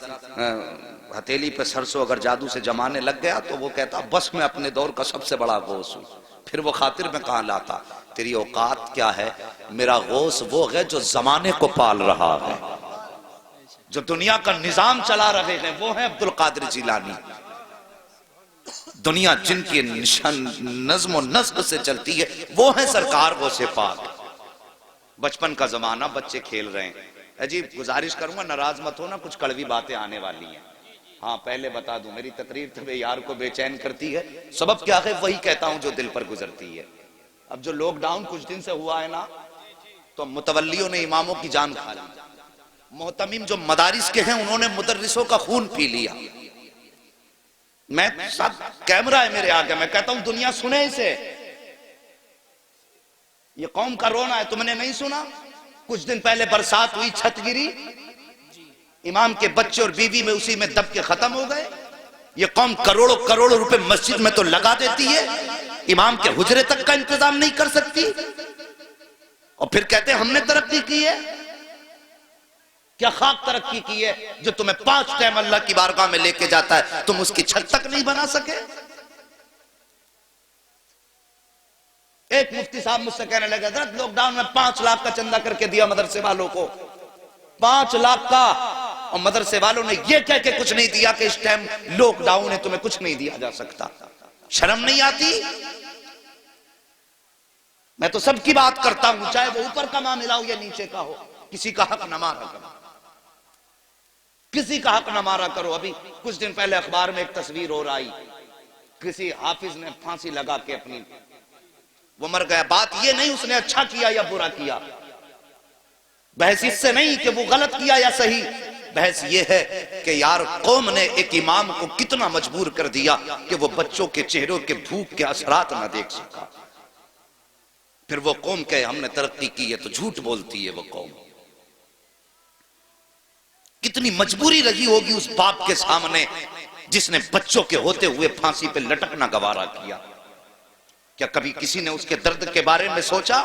ہتھیلی پہ سرسوں اگر جادو سے جمانے لگ گیا تو وہ کہتا بس میں اپنے دور کا سب سے بڑا غوث ہوں. پھر وہ خاطر میں کہاں لاتا، تیری اوقات کیا ہے؟ میرا غوث وہ ہے جو زمانے کو پال رہا ہے، جو دنیا کا نظام چلا رہے ہیں. وہ ہیں عبد القادر جیلانی. دنیا جن کی نظم و نسق سے چلتی ہے وہ ہیں سرکار غوث پاک. بچپن کا زمانہ، بچے کھیل رہے ہیں. عجیب گزارش کروں گا ناراض مت ہونا، کچھ کڑوی باتیں آنے والی ہیں. ہاں پہلے بتا دوں، میری تقریر تمہیں یار کو بے چین کرتی ہے. سبب کیا ہے؟ وہی کہتا ہوں جو دل پر گزرتی ہے. اب جو لاک ڈاؤن کچھ دن سے ہوا ہے نا، تو متولیوں نے اماموں کی جان کھا لی. محتمم جو مدارس کے ہیں انہوں نے مدرسوں کا خون پی لیا. میں سب کیمرہ ہے میرے آگے، میں کہتا ہوں دنیا سنے اسے. یہ قوم کا رونا ہے، تم نے نہیں سنا؟ کچھ دن پہلے برسات ہوئی، چھت گری، امام کے بچے اور بیوی میں اسی میں دب کے ختم ہو گئے. یہ قوم کروڑوں کروڑوں روپے مسجد میں تو لگا دیتی ہے، امام کے حجرے تک کا انتظام نہیں کر سکتی. اور پھر کہتے ہیں ہم نے ترقی کی ہے. کیا خاک ترقی کی ہے جو تمہیں 5 ٹائم اللہ کی بارگاہ میں لے کے جاتا ہے، تم اس کی چھت تک نہیں بنا سکے؟ ایک مفتی صاحب مجھ سے کہنے لگا حضرت لاک ڈاؤن میں 5 لاکھ کا چندہ کر کے دیا مدرسے والوں کو، 5 لاکھ کا. اور مدرسے والوں نے یہ کہہ کے کچھ نہیں دیا کہ اس ٹائم لاک ڈاؤن ہے، تمہیں کچھ نہیں دیا جا سکتا. شرم نہیں آتی؟ میں تو سب کی بات کرتا ہوں، چاہے وہ اوپر کا معاملہ ہو یا نیچے کا ہو. کسی کا حق نہ مارا کرو، کسی کا حق نہ مارا کرو. ابھی کچھ دن پہلے اخبار میں ایک تصویر اور آئی، کسی حافظ نے پھانسی لگا کے اپنی وہ مر گیا. بات یہ نہیں اس نے اچھا کیا یا برا کیا، بحث اس سے نہیں کہ وہ غلط کیا یا صحیح، بحث یہ ہے کہ یار قوم نے ایک امام کو کتنا مجبور کر دیا کہ وہ بچوں کے چہروں کے بھوک کے اثرات نہ دیکھ سکا. پھر وہ قوم کہ ہم نے ترقی کی ہے تو جھوٹ بولتی ہے. وہ قوم کتنی مجبوری رہی ہوگی اس باپ کے سامنے جس نے بچوں کے ہوتے ہوئے پھانسی پہ لٹکنا گوارا کیا. کیا کبھی کسی نے اس کے درد کے بارے میں سوچا؟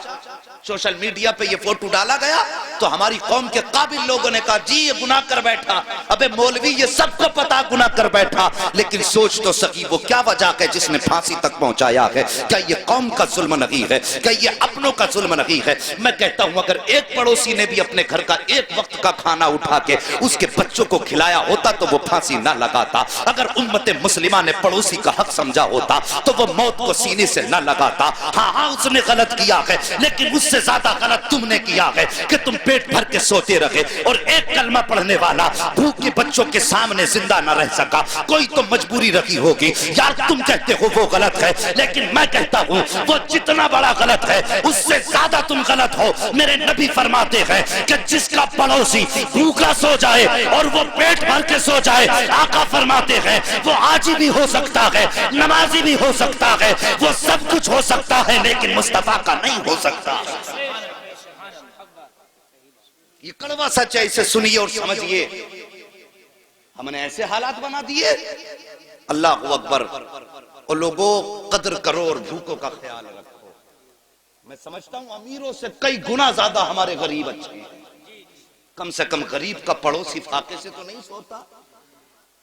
سوشل میڈیا پہ یہ فوٹو ڈالا گیا تو ہماری قوم کے قابل لوگوں نے کہا جی یہ گناہ کر بیٹھا. ابے مولوی یہ سب کو پتا گناہ کر بیٹھا، لیکن سوچ تو سکی وہ کیا وجہ ہے جس نے پھانسی تک پہنچایا ہے. کیا یہ قوم کا ظلم نہیں ہے؟ کیا یہ اپنوں کا ظلم نہیں ہے؟ میں کہتا ہوں اگر ایک پڑوسی نے بھی اپنے گھر کا ایک وقت کا کھانا اٹھا کے اس کے بچوں کو کھلایا ہوتا تو وہ پھانسی نہ لگاتا. اگر امت مسلمہ نے پڑوسی کا حق سمجھا ہوتا تو وہ موت کو سینے سے نہ لگاتا. ہاں اس نے غلط کیا ہے، لیکن اس سے زیادہ غلط تم نے کیا ہے کہ تم پیٹ بھر کے سوتے رہے اور ایک کلمہ پڑھنے والا بھوک کے بچوں کے سامنے زندہ نہ رہ سکا. کوئی تو مجبوری رکھی ہوگی. یار تم کہتے ہو وہ غلط ہے، لیکن میں کہتا ہوں وہ جتنا بڑا غلط ہے اس سے زیادہ تم غلط ہو. میرے نبی فرماتے ہیں کہ جس کا پڑوسی بھوکا سو جائے اور وہ پیٹ بھر کے سو جائے، آقا فرماتے ہیں وہ حاجی بھی ہو سکتا ہے، نمازی بھی ہو سکتا ہے، وہ سب کچھ ہو سکتا ہے، لیکن مصطفیٰ کا نہیں ہو سکتا. یہ کڑوا سچ ہے، اسے سنیے اور سمجھیے. ہم نے ایسے حالات بنا دیے. اللہ اکبر. اور لوگوں قدر کرو اور بھوکوں کا خیال رکھو. میں سمجھتا ہوں امیروں سے کئی گنا زیادہ ہمارے غریب اچھے ہیں. کم سے کم غریب کا پڑوسی فاقے سے تو نہیں سوتا.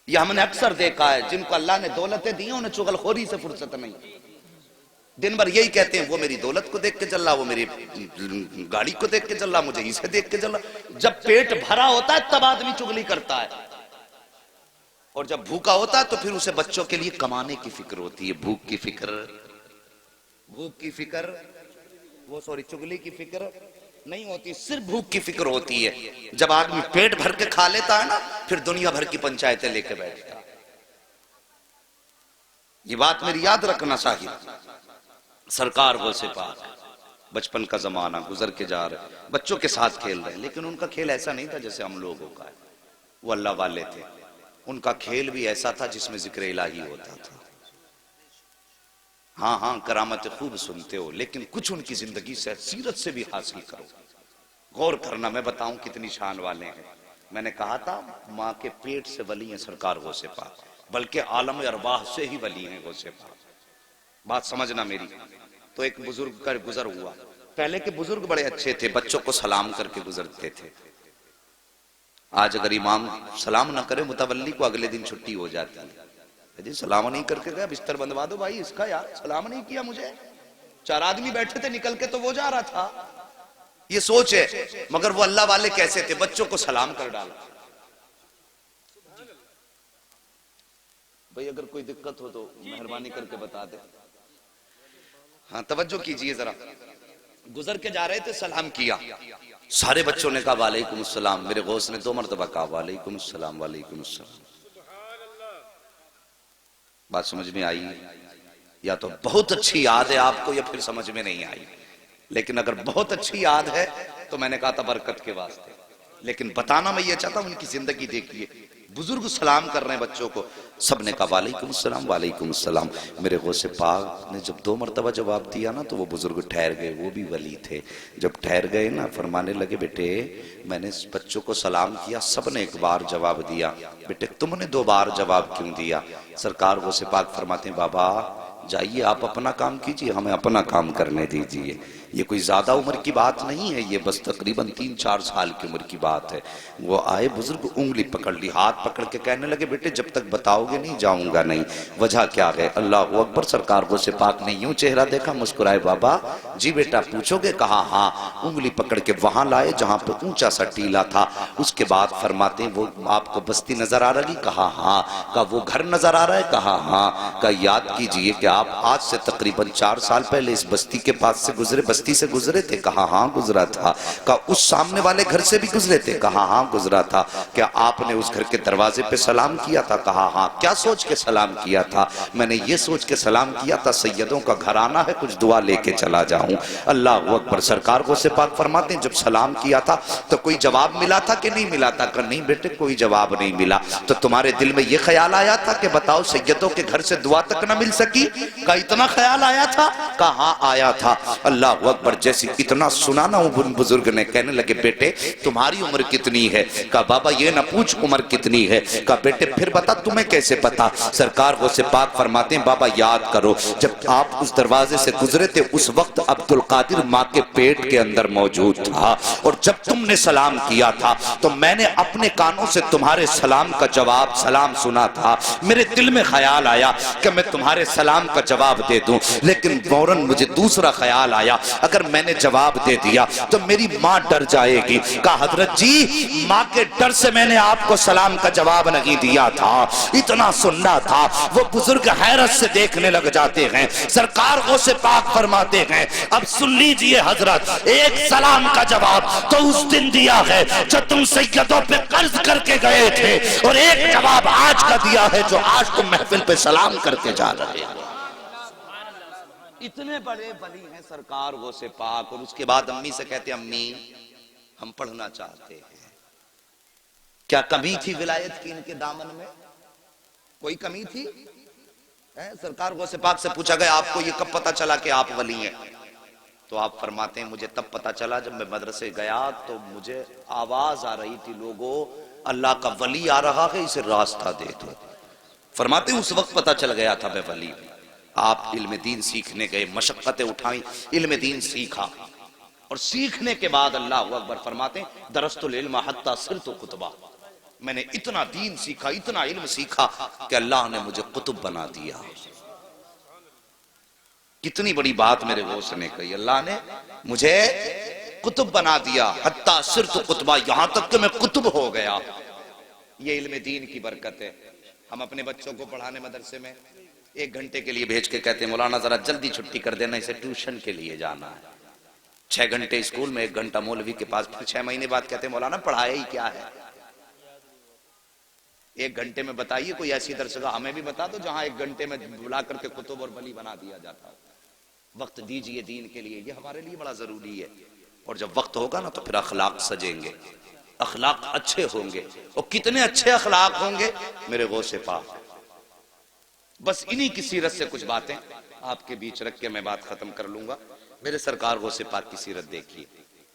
یہ ہم نے اکثر دیکھا ہے جن کو اللہ نے دولتیں دی ہیں انہیں چغل خوری سے فرصت نہیں. دن بھر یہی کہتے ہیں وہ میری دولت کو دیکھ کے چل رہا، وہ میری گاڑی کو دیکھ کے چل رہا، مجھے اسے دیکھ کے چل رہا. جب پیٹ بھرا ہوتا ہے تب آدمی چغلی کرتا ہے، اور جب بھوکا ہوتا ہے تو پھر اسے بچوں کے لیے کمانے کی فکر ہوتی ہے. بھوک کی فکر وہ چغلی کی فکر نہیں ہوتی، صرف بھوک کی فکر ہوتی ہے. جب آدمی پیٹ بھر کے کھا لیتا ہے نا پھر دنیا بھر کی پنچایتیں لے کے بیٹھتا. یہ بات میری یاد رکھنا چاہیے. سرکار غوث پاک بچپن کا زمانہ گزر کے جا رہے، بچوں کے ساتھ کھیل رہے، لیکن ان کا کھیل ایسا نہیں تھا جیسے ہم لوگوں کا ہے. وہ اللہ والے تھے. ان کا کھیل بھی ایسا تھا جس میں ذکر الہی ہوتا تھا. ہاں کرامت خوب سنتے ہو، لیکن کچھ ان کی زندگی سے سیرت سے بھی حاصل کرو. غور کرنا، میں بتاؤں کتنی شان والے ہیں. میں نے کہا تھا ماں کے پیٹ سے ولی ہیں سرکار غوث پاک، بلکہ عالم ارواح سے ہی ولی ہیں غوث پاک. بات سمجھنا میری. تو ایک بزرگ کا گزر ہوا. پہلے کے بزرگ بڑے اچھے تھے، بچوں کو سلام کر کے گزرتے تھے. آج اگر امام سلام نہ کرے متولی کو اگلے دن چھٹی ہو جاتی ہے. جی سلام نہیں کر کے گیا، بستر بندوا دو بھائی اس کا، یار سلام نہیں کیا مجھے. 4 آدمی بیٹھے تھے نکل کے تو وہ جا رہا تھا. یہ سوچ ہے. مگر وہ اللہ والے کیسے تھے، بچوں کو سلام کر ڈالا. بھائی اگر کوئی دقت ہو تو مہربانی کر کے بتا دے. ہاں توجہ کیجئے ذرا. گزر کے جا رہے تھے، سلام کیا. سارے بچوں نے کہا وعلیکم السلام. میرے غوث نے 2 مرتبہ کہا وعلیکم السلام وعلیکم السلام. بات سمجھ میں آئی؟ یا تو بہت اچھی یاد ہے آپ کو یا پھر سمجھ میں نہیں آئی. لیکن اگر بہت اچھی یاد ہے تو میں نے کہا تھا برکت کے واسطے. لیکن بتانا میں یہ چاہتا ہوں ان کی زندگی دیکھیے. بزرگ سلام کر رہے ہیں بچوں کو، سب نے کہا وعلیکم السلام وعلیکم السلام. میرے غوث پاک نے جب 2 مرتبہ جواب دیا نا تو وہ بزرگ ٹھہر گئے. وہ بھی ولی تھے. جب ٹھہر گئے نا فرمانے لگے بیٹے میں نے بچوں کو سلام کیا، سب نے 1 بار جواب دیا، بیٹے تم نے 2 بار جواب کیوں دیا؟ سرکار غوث پاک فرماتے ہیں بابا جائیے آپ اپنا کام کیجئے، ہمیں اپنا کام کرنے دیجئے. یہ کوئی زیادہ عمر کی بات نہیں ہے، یہ بس تقریباً 3-4 سال کی عمر کی بات ہے. وہ آئے بزرگ انگلی پکڑ لی، ہاتھ پکڑ کے کہنے لگے بیٹے جب تک بتاؤ گے نہیں جاؤں گا نہیں. وجہ کیا ہے؟ اللہ اکبر. سرکار غوث پاک نے یوں چہرہ دیکھا، مسکرائے بابا جی بیٹا پوچھو گے؟ کہا ہاں. انگلی پکڑ کے وہاں لائے جہاں پہ اونچا سا ٹیلا تھا. اس کے بعد فرماتے ہیں وہ آپ کو بستی نظر آ رہی؟ کہا ہاں. کہا وہ گھر نظر آ رہا ہے؟ کہا ہاں. کہا یاد کیجئے کہ آپ آج سے تقریباً 4 سال پہلے اس بستی کے پاس سے گزرے، بستی بستی سے گزرے تھے؟ کہا ہاں گزرا تھا۔ کہا اس سامنے والے گھر سے بھی گزرے تھے؟ کہا ہاں گزرا تھا۔ کیا آپ نے اس گھر کے دروازے پہ سلام کیا تھا؟ کہا ہاں۔ کیا سوچ کے سلام کیا تھا؟ میں نے یہ سوچ کے سلام کیا تھا سیدوں کا گھرانہ ہے، کچھ دعا لے کے چلا جاؤں۔ اللہ اکبر۔ سرکار غوث پاک فرماتے ہیں جب سلام کیا تھا تو کوئی جواب ملا تھا کہ نہیں ملا تھا؟ کہ نہیں بیٹے کوئی جواب نہیں ملا۔ تو تمہارے دل میں یہ خیال آیا تھا کہ بتاؤ سیدوں کے گھر سے دعا تک نہ مل سکی؟ کہا اتنا خیال آیا تھا؟ کہا ہاں آیا تھا۔ اللہ اکبر۔ جیسی اتنا سنا نا ان بزرگ نے کہنے لگے بیٹے تمہاری عمر کتنی ہے؟ کہا بابا یہ نہ پوچھ عمر کتنی ہے۔ کہا بیٹے پھر بتا تمہیں کیسے پتا؟ سرکار غوث پاک فرماتے ہیں بابا یاد کرو جب آپ اس دروازے سے گزرے تھے اس وقت عبد القادر ماں کے پیٹ کے اندر موجود تھا، اور جب تم نے سلام کیا تھا تو میں نے اپنے کانوں سے تمہارے سلام کا جواب سلام سنا تھا۔ میرے دل میں خیال آیا کہ میں تمہارے سلام کا جواب دے دوں، لیکن فوراً مجھے دوسرا خیال آیا اگر میں نے جواب دے دیا تو میری ماں ڈر جائے گی۔ کہا حضرت جی ماں کے ڈر سے میں نے آپ کو سلام کا جواب نہیں دیا تھا، اتنا سننا تھا۔ وہ بزرگ حیرت سے دیکھنے لگ جاتے ہیں۔ سرکار غوث پاک فرماتے ہیں اب سن لیجئے حضرت، ایک سلام کا جواب تو اس دن دیا ہے جو تم سیدوں پہ قرض کر کے گئے تھے، اور ایک جواب آج کا دیا ہے جو آج تم محفل پہ سلام کر کے جا رہے ہیں۔ اتنے بڑے ولی ہیں سرکار غوث پاک، اور اس کے بعد امی سے کہتے ہیں امی ہم پڑھنا چاہتے ہیں۔ کیا کمی تھی ولایت کی ان کے دامن میں؟ کوئی کمی تھی؟ سرکار غوث پاک سے پوچھا گیا آپ کو یہ کب پتا چلا کہ آپ ولی ہیں؟ تو آپ فرماتے ہیں مجھے تب پتا چلا جب میں مدرسے گیا تو مجھے آواز آ رہی تھی لوگوں اللہ کا ولی آ رہا ہے اسے راستہ دے دو۔ فرماتے ہیں اس وقت پتا چل گیا تھا میں ولی ہوں۔ آپ علم دین سیکھنے گئے، مشقتیں اٹھائیں، علم دین سیکھا، اور سیکھنے کے بعد اللہ اکبر فرماتے ہیں درست العلم حتی صرت قطبہ، میں نے اتنا دین سیکھا، اتنا علم سیکھا کہ اللہ نے مجھے قطب بنا دیا۔ کتنی بڑی بات میرے غوث نے کہی، اللہ نے مجھے قطب بنا دیا، حتی صرت قطبہ، یہاں تک کہ میں قطب ہو گیا۔ یہ علم دین کی برکت ہے۔ ہم اپنے بچوں کو پڑھانے مدرسے میں 1 گھنٹے کے لیے بھیج کے کہتے ہیں مولانا ذرا جلدی چھٹی کر دینا، اسے ٹیوشن کے لیے جانا ہے۔ 6 گھنٹے اسکول میں، 1 گھنٹہ مولوی کے پاس، پھر 6 مہینے بعد کہتے ہیں مولانا پڑھایا ہی کیا ہے؟ 1 گھنٹے میں بتائیے کوئی ایسی درسگاہ ہمیں بھی بتا دو جہاں 1 گھنٹے میں بلا کر کے قطب اور ولی بنا دیا جاتا۔ وقت دیجئے دین کے لیے، یہ ہمارے لیے بڑا ضروری ہے۔ اور جب وقت ہوگا نا تو پھر اخلاق سجیں گے، اخلاق اچھے ہوں گے، اور کتنے اچھے اخلاق ہوں گے میرے غوث پاک۔ بس انہی کی سیرت سے کچھ باتیں آپ کے بیچ رکھ کے میں بات ختم کر لوں گا۔ میرے سرکار غوث پاک کی سیرت دیکھیے،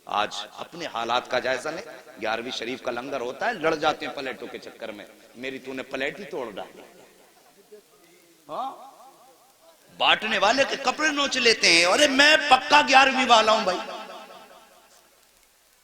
آج اپنے حالات کا جائزہ لیں۔ 11ویں شریف کا لنگر ہوتا ہے، لڑ جاتے ہیں پلیٹوں کے چکر میں، میری تو نے پلیٹ ہی توڑ ڈالی۔ ہاں بانٹنے والے کے کپڑے نوچ لیتے ہیں، ارے میں پکا 11ویں والا ہوں بھائی۔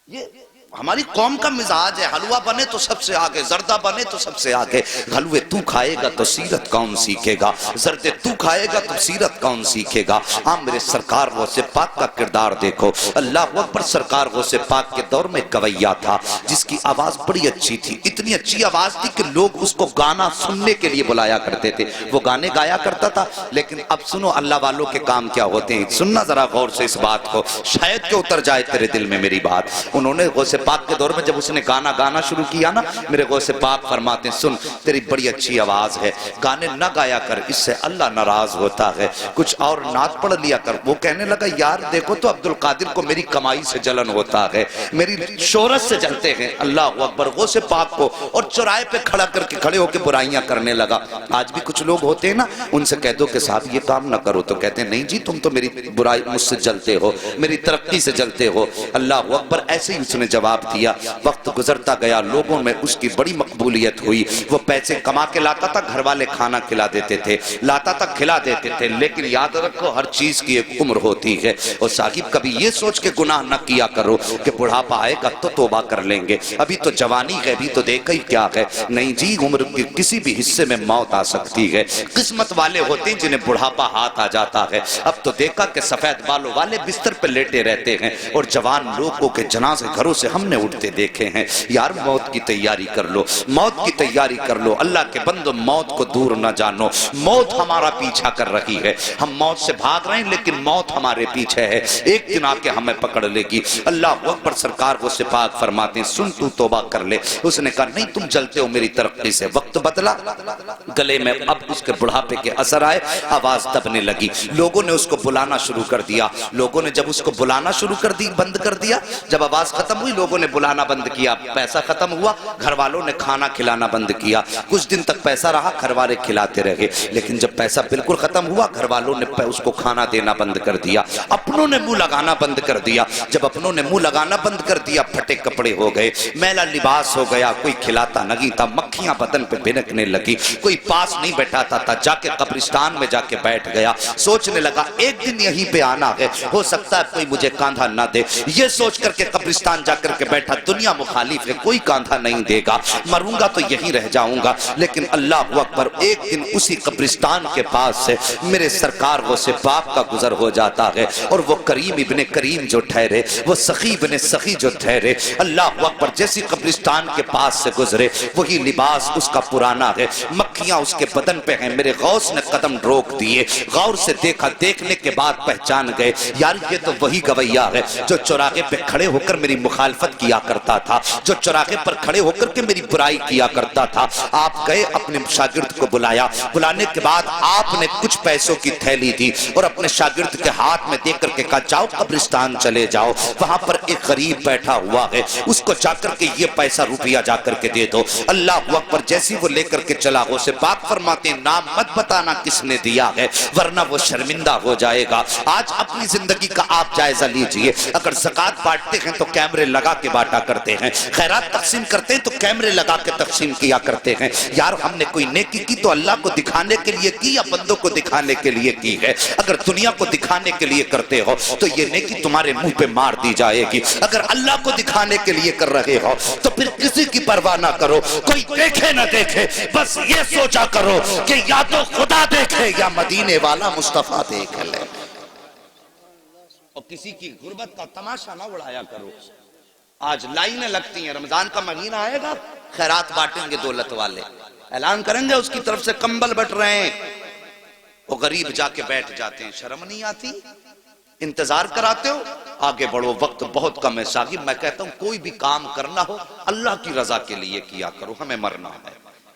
یہ ہماری قوم کا مزاج ہے، حلوہ بنے تو سب سے آگے، زردہ بنے تو سب سے آگے۔ حلوے تو کھائے گا تو سیرت کون سیکھے گا، زردے تو کھائے گا تو سیرت کون سیکھے گا۔ ہاں میرے سرکار غوث پاک کا کردار دیکھو، اللہ اکبر۔ سرکار غوث پاک کے دور میں گویا تھا جس کی آواز بڑی اچھی تھی، اتنی اچھی آواز تھی کہ لوگ اس کو گانا سننے کے لیے بلایا کرتے تھے۔ وہ گانے گایا کرتا تھا، لیکن اب سنو اللہ والوں کے کام کیا ہوتے ہیں، سننا ذرا غور سے اس بات کو، شاید کہ اتر جائے تیرے دل میں میری بات۔ انہوں نے غوث پاک کے دور میں جب اس نے گانا شروع کیا نا، میرے غوث پاک فرماتے ہیں سن تیری بڑی اچھی آواز ہے، گانے نہ گایا کر، اس سے اللہ ناراض ہوتا ہے، کچھ اور نعت پڑھ لیا کر۔ وہ کہنے لگا یار دیکھو تو عبد القادر کو میری کمائی سے جلن ہوتا ہے، میری شہرت سے جلتے ہیں۔ اللہ اکبر۔ غوث پاک کو اور چوراہے پہ کھڑے ہو کے برائیاں کرنے لگا۔ آج بھی کچھ لوگ ہوتے ہیں نا، ان سے کہہ دو کہ صاحب یہ کام نہ کرو تو کہتے ہیں نہیں جی تم تو میری برائی مجھ سے جلتے ہو، میری ترقی سے جلتے ہو۔ اللہ اکبر۔ ایسے ہی اس نے جواب دیا۔ وقت گزرتا گیا، لوگوں میں اس کی بڑی مقبولیت ہوئی، وہ پیسے کما کے لاتا تھا، گھر والے کھانا کھلا دیتے تھے، لاتا تھا کھلا دیتے تھے، لیکن یاد رکھو ہر چیز کی ایک عمر ہوتی ہے۔ اور صاحب کبھی یہ سوچ کے گناہ نہ کیا کرو کہ بڑھاپا آئے گا تو توبہ کر لیں گے، ابھی تو جوانی ہے، ابھی تو دیکھا ہی کیا ہے۔ نہیں جی، عمر کے کسی بھی حصے میں موت آ سکتی ہے۔ قسمت والے ہوتے ہیں جنہیں بڑھاپا ہاتھ آ جاتا ہے۔ اب تو دیکھا کہ سفید بالوں والے بستر پہ لیٹے رہتے ہیں، اور جوان لوگوں کے جنازے گھروں سے ہم نے اٹھتے دیکھے ہیں. یار موت کی تیاری کر لو, موت کی تیاری کر لو. اللہ کے بندو موت کو دور نہ جانو. موت ہمارا پیچھا کر رہی ہے, ہم موت سے بھاگ رہے ہیں لیکن موت ہمارے پیچھے ہے, ایک دن آ کے ہمیں پکڑ لے گی. اللہ اکبر. سرکار وہ سے پاک فرماتے ہیں سن تو توبہ کر لے. اس نے کہا نہیں تم چلتے ہو میری ترقی سے. وقت بدلا, گلے میں اب اس کے بڑھاپے کے اثر آئے, آواز دبنے لگی. لوگوں نے اس کو بلانا شروع کر دیا. لوگوں نے جب اس کو بلانا شروع بند کر دیا, جب آواز ختم ہوئی لوگوں نے بلانا بند کیا, پیسہ ختم ہوا, گھر والوں نے کھانا کھلانا بند کیا. کچھ دن تک پیسہ رہا, گھر والے کھلاتے رہے, لیکن جب پیسہ بالکل ختم ہوا گھر والوں نے اس کو کھانا دینا بند کر دیا. اپنوں نے منہ لگانا بند کر دیا. جب اپنوں نے منہ لگانا بند کر دیا, پھٹے کپڑے ہو گئے, میلا لباس ہو گیا, کوئی کھلاتا نہیں تھا, مکھیاں بدن پہ بھنکنے لگی, کوئی پاس نہیں بیٹھاتا تھا. جا کے قبرستان میں جا کے بیٹھ گیا, سوچنے لگا ایک دن یہیں پہ آنا ہے, ہو سکتا ہے کوئی مجھے کاندھا نہ دے. یہ سوچ کر کے قبرستان جا کر کے بیٹھا, دنیا مخالف ہے, کوئی کاندھا نہیں دے گا, مروں گا تو یہیں رہ جاؤں گا. لیکن اللہ اکبر, ایک دن اسی قبرستان کے پاس سے میرے سرکار وہ سے پاک کا گزر ہو جاتا ہے, اور وہ کریم ابن کریم جو ٹھہرے, وہ سخی ابن سخی جو ٹھہرے, اللہ اکبر, جیسی قبرستان کے پاس سے گزرے وہی لباس اس کا پرانا ہے, مکھیاں اس کے بدن پہ ہیں. میرے غوث نے قدم روک دیے, غور سے دیکھا, دیکھنے کے بعد پہچان گئے یار یہ تو وہی گویا ہے جو چوراہے پہ کھڑے ہو کر میری مخالفت کیا کرتا تھا, جو چوراہے پر کھڑے ہو کر کے میری برائی کیا کرتا تھا. آپ گئے, اپنے شاگرد کو بلایا, بلانے کے بعد آپ نے کچھ پیسوں کی تھیلی دی اور اپنے شاگرد کے ہاتھ میں دے کر کے کہا جاؤ قبرستان چلے جاؤ, وہاں پر ایک غریب بیٹھا ہوا ہے, اس کو جا کر کے یہ پیسہ روپیہ جا کر کے دے دو. اللہ اکبر, جیسی وہ لے کر کے چلا, وہ سے پاک فرماتے ہیں نام مت بتانا کس نے دیا ہے ورنہ وہ شرمندہ ہو جائے گا. آج اپنی زندگی کا آپ جائزہ لیجئے, اگر زکوٰۃ بانٹتے ہیں تو کیمرے لگا کے بانٹا کرتے ہیں, خیرات تقسیم کرتے ہیں تو کیمرے لگا کے تقسیم کیا کرتے ہیں. یار ہم نے کوئی نیکی کی تو اللہ کو دکھانے کے لیے کی یا بندوں کو دکھانے کے لیے کی ہے؟ اگر دنیا کو دکھانے کے لیے کرتے ہو تو یہ نیکی تمہارے منہ پہ مار دی جائے گی. اگر اللہ کو دکھانے کے لیے کر رہے ہو تو پھر کسی کی پرواہ نہ کرو, کوئی دیکھے نہ دیکھے, بس یہ سوچا کرو کہ یا تو خدا دیکھے یا مدینے والا مصطفیٰ دیکھ لے. اور کسی کی غربت کا تماشا نہ اڑایا کرو. آج لائنیں لگتی ہیں, رمضان کا مہینہ آئے گا, خیرات بانٹیں گے دولت والے, اعلان کریں گے اس کی طرف سے کمبل بٹ رہے ہیں, وہ غریب جا کے بیٹھ جاتے ہیں. شرم نہیں آتی؟ انتظار کراتے ہو, آگے بڑھو, وقت بہت کم ہے ساقی. میں کہتا ہوں کوئی بھی کام کرنا ہو اللہ کی رضا کے لیے کیا کرو, ہمیں مرنا ہے.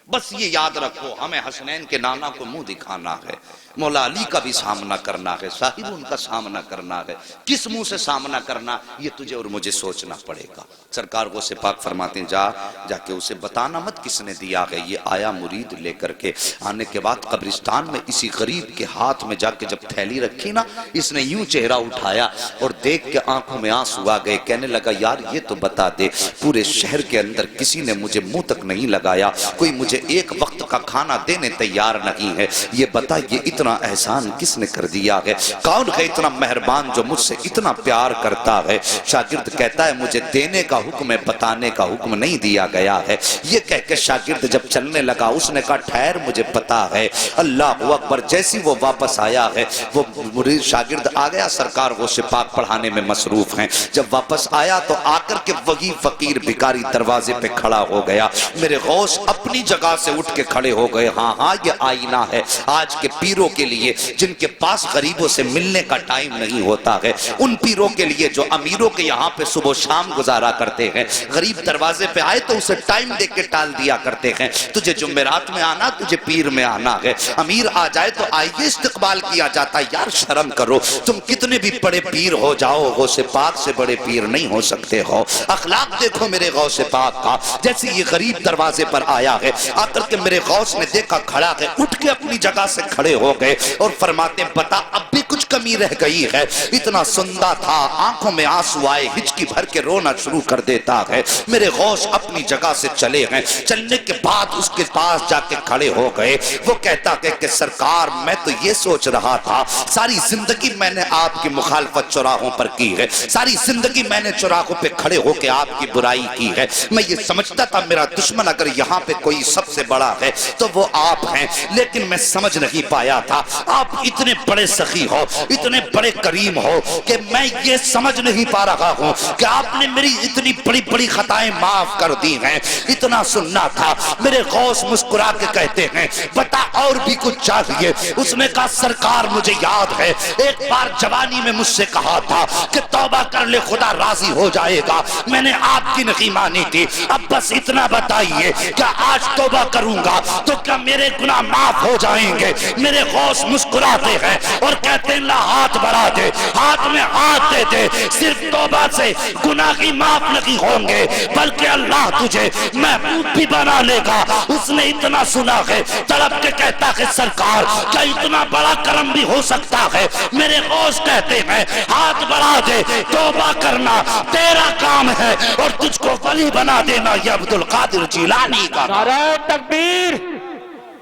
بس یہ یاد رکھو, ہمیں حسنین کے نانا کو منہ دکھانا ہے, مولا علی کا بھی سامنا کرنا ہے, صاحب ان کا سامنا کرنا ہے. کس منہ سے سامنا کرنا یہ تجھے اور مجھے سوچنا پڑے گا. سرکار وہ سے پاک فرماتے ہیں جا کے اسے بتانا مت کس نے دیا ہے. یہ آیا مرید لے کر کے, آنے کے بعد قبرستان میں اسی غریب کے ہاتھ میں جا کے جب تھیلی رکھی نا, اس نے یوں چہرہ اٹھایا اور دیکھ کے آنکھوں میں آنسو آ گئے. کہنے لگا یار یہ تو بتا دے, پورے شہر کے اندر کسی نے مجھے منہ تک نہیں لگایا, کوئی مجھے ایک وقت کا کھانا دینے تیار نہیں ہے. یہ بتا یہ اتنا احسان کس نے کر دیا ہے؟ کون ہے اتنا مہربان جو مجھ سے اتنا پیار کرتا ہے؟ شاگرد کہتا ہے مجھے دینے کا حکم ہے, بتانے کا حکم نہیں دیا گیا ہے. یہ کہہ کے شاگرد جب چلنے لگا, اس نے کہا ٹھہر مجھے پتا ہے. اللہ اکبر, جیسی وہ واپس آیا ہے, وہ مرید شاگرد آ گیا, سرکار وہ سے پاک پڑھانے میں مصروف ہیں. جب واپس آیا تو آ کر کے وہی فقیر بھکاری دروازے پہ کھڑا ہو گیا. میرے غوث اپنی جگہ سے اٹھ کے کھڑے ہو گئے. ہاں یہ آئینہ ہے آج کے پیروں کے لیے جن کے پاس غریبوں سے ملنے کا ٹائم نہیں ہوتا ہے, ان پیروں کے لیے جو امیروں کے یہاں پہ صبح و شام گزارا کرتے ہیں. غریب دروازے پہ آئے تو اسے ٹائم دے کے ٹال دیا کرتے ہیں, تجھے جمعرات میں آنا, تجھے پیر میں آنا ہے. امیر آ جائے تو آئیے استقبال کیا جاتا ہے. یار شرم کرو, تم کتنے بھی بڑے پیر ہو جاؤ, غوث پاک سے بڑے پیر نہیں ہو سکتے ہو. اخلاق دیکھو میرے غوث پاک کا. جیسے یہ غریب دروازے پر آیا ہے, آ کر کے میرے غوث نے دیکھا کھڑا ہے, اٹھ کے اپنی جگہ سے کھڑے ہو گئے اور فرماتے بتا اب بھی کچھ کمی رہ گئی ہے. اتنا سندا تھا, آنکھوں میں آنسو آئے, ہچکی بھر کے رونا شروع کر دیتا ہے. میرے غوث اپنی جگہ سے چلے ہیں, چلنے کے بعد اس کے پاس جا کے کھڑے ہو گئے. وہ کہتا ہے کہ سرکار میں تو یہ سوچ رہا تھا, ساری زندگی میں نے آپ کی مخالفت چوراہوں پر کی ہے, ساری زندگی میں نے چوراہوں پہ کھڑے ہو کے آپ کی برائی کی ہے. میں یہ سمجھتا تھا میرا دشمن اگر یہاں پہ کوئی سب سے بڑا ہے تو وہ آپ ہیں, لیکن میں سمجھ نہیں پایا تھا آپ اتنے بڑے سخی ہو, ہو، اتنے بڑے کریم ہو کہ میں یہ سمجھ نہیں پا رہا ہوں کہ آپ نے میری اتنی بڑی بڑی خطائیں معاف کر دی ہیں۔ اتنا سننا تھا۔ میرے غوث مسکرا کے کہتے ہیں بتا اور بھی کچھ چاہیے؟ اس نے کہا سرکار مجھے یاد ہے ایک بار جوانی میں مجھ سے کہا تھا کہ توبہ کر لے خدا راضی ہو جائے گا، میں نے آپ کی نہیں مانی تھی، اب بس اتنا بتائیے کیا آج توبہ کروں گا تو کیا میرے گناہ معاف ہو جائیں گے؟ میرے غوث مسکراتے ہیں اور کہتے ہیں لا ہاتھ بڑھا دے، ہاتھ میں ہاتھ دے دے، صرف توبہ سے گناہ کی معاف نہیں ہوں گے بلکہ اللہ تجھے محبوب بھی بنا لے گا۔ اس نے اتنا سنا ہے، تڑپ کے کہتا ہے سرکار کیا اتنا بڑا کرم بھی ہو سکتا ہے؟ میرے غوث کہتے ہیں ہاتھ بڑھا دے، توبہ کرنا تیرا کام ہے اور تجھ کو ولی بنا دینا یہ عبد القادر جیلانی کا۔ نعرہ تکبیر،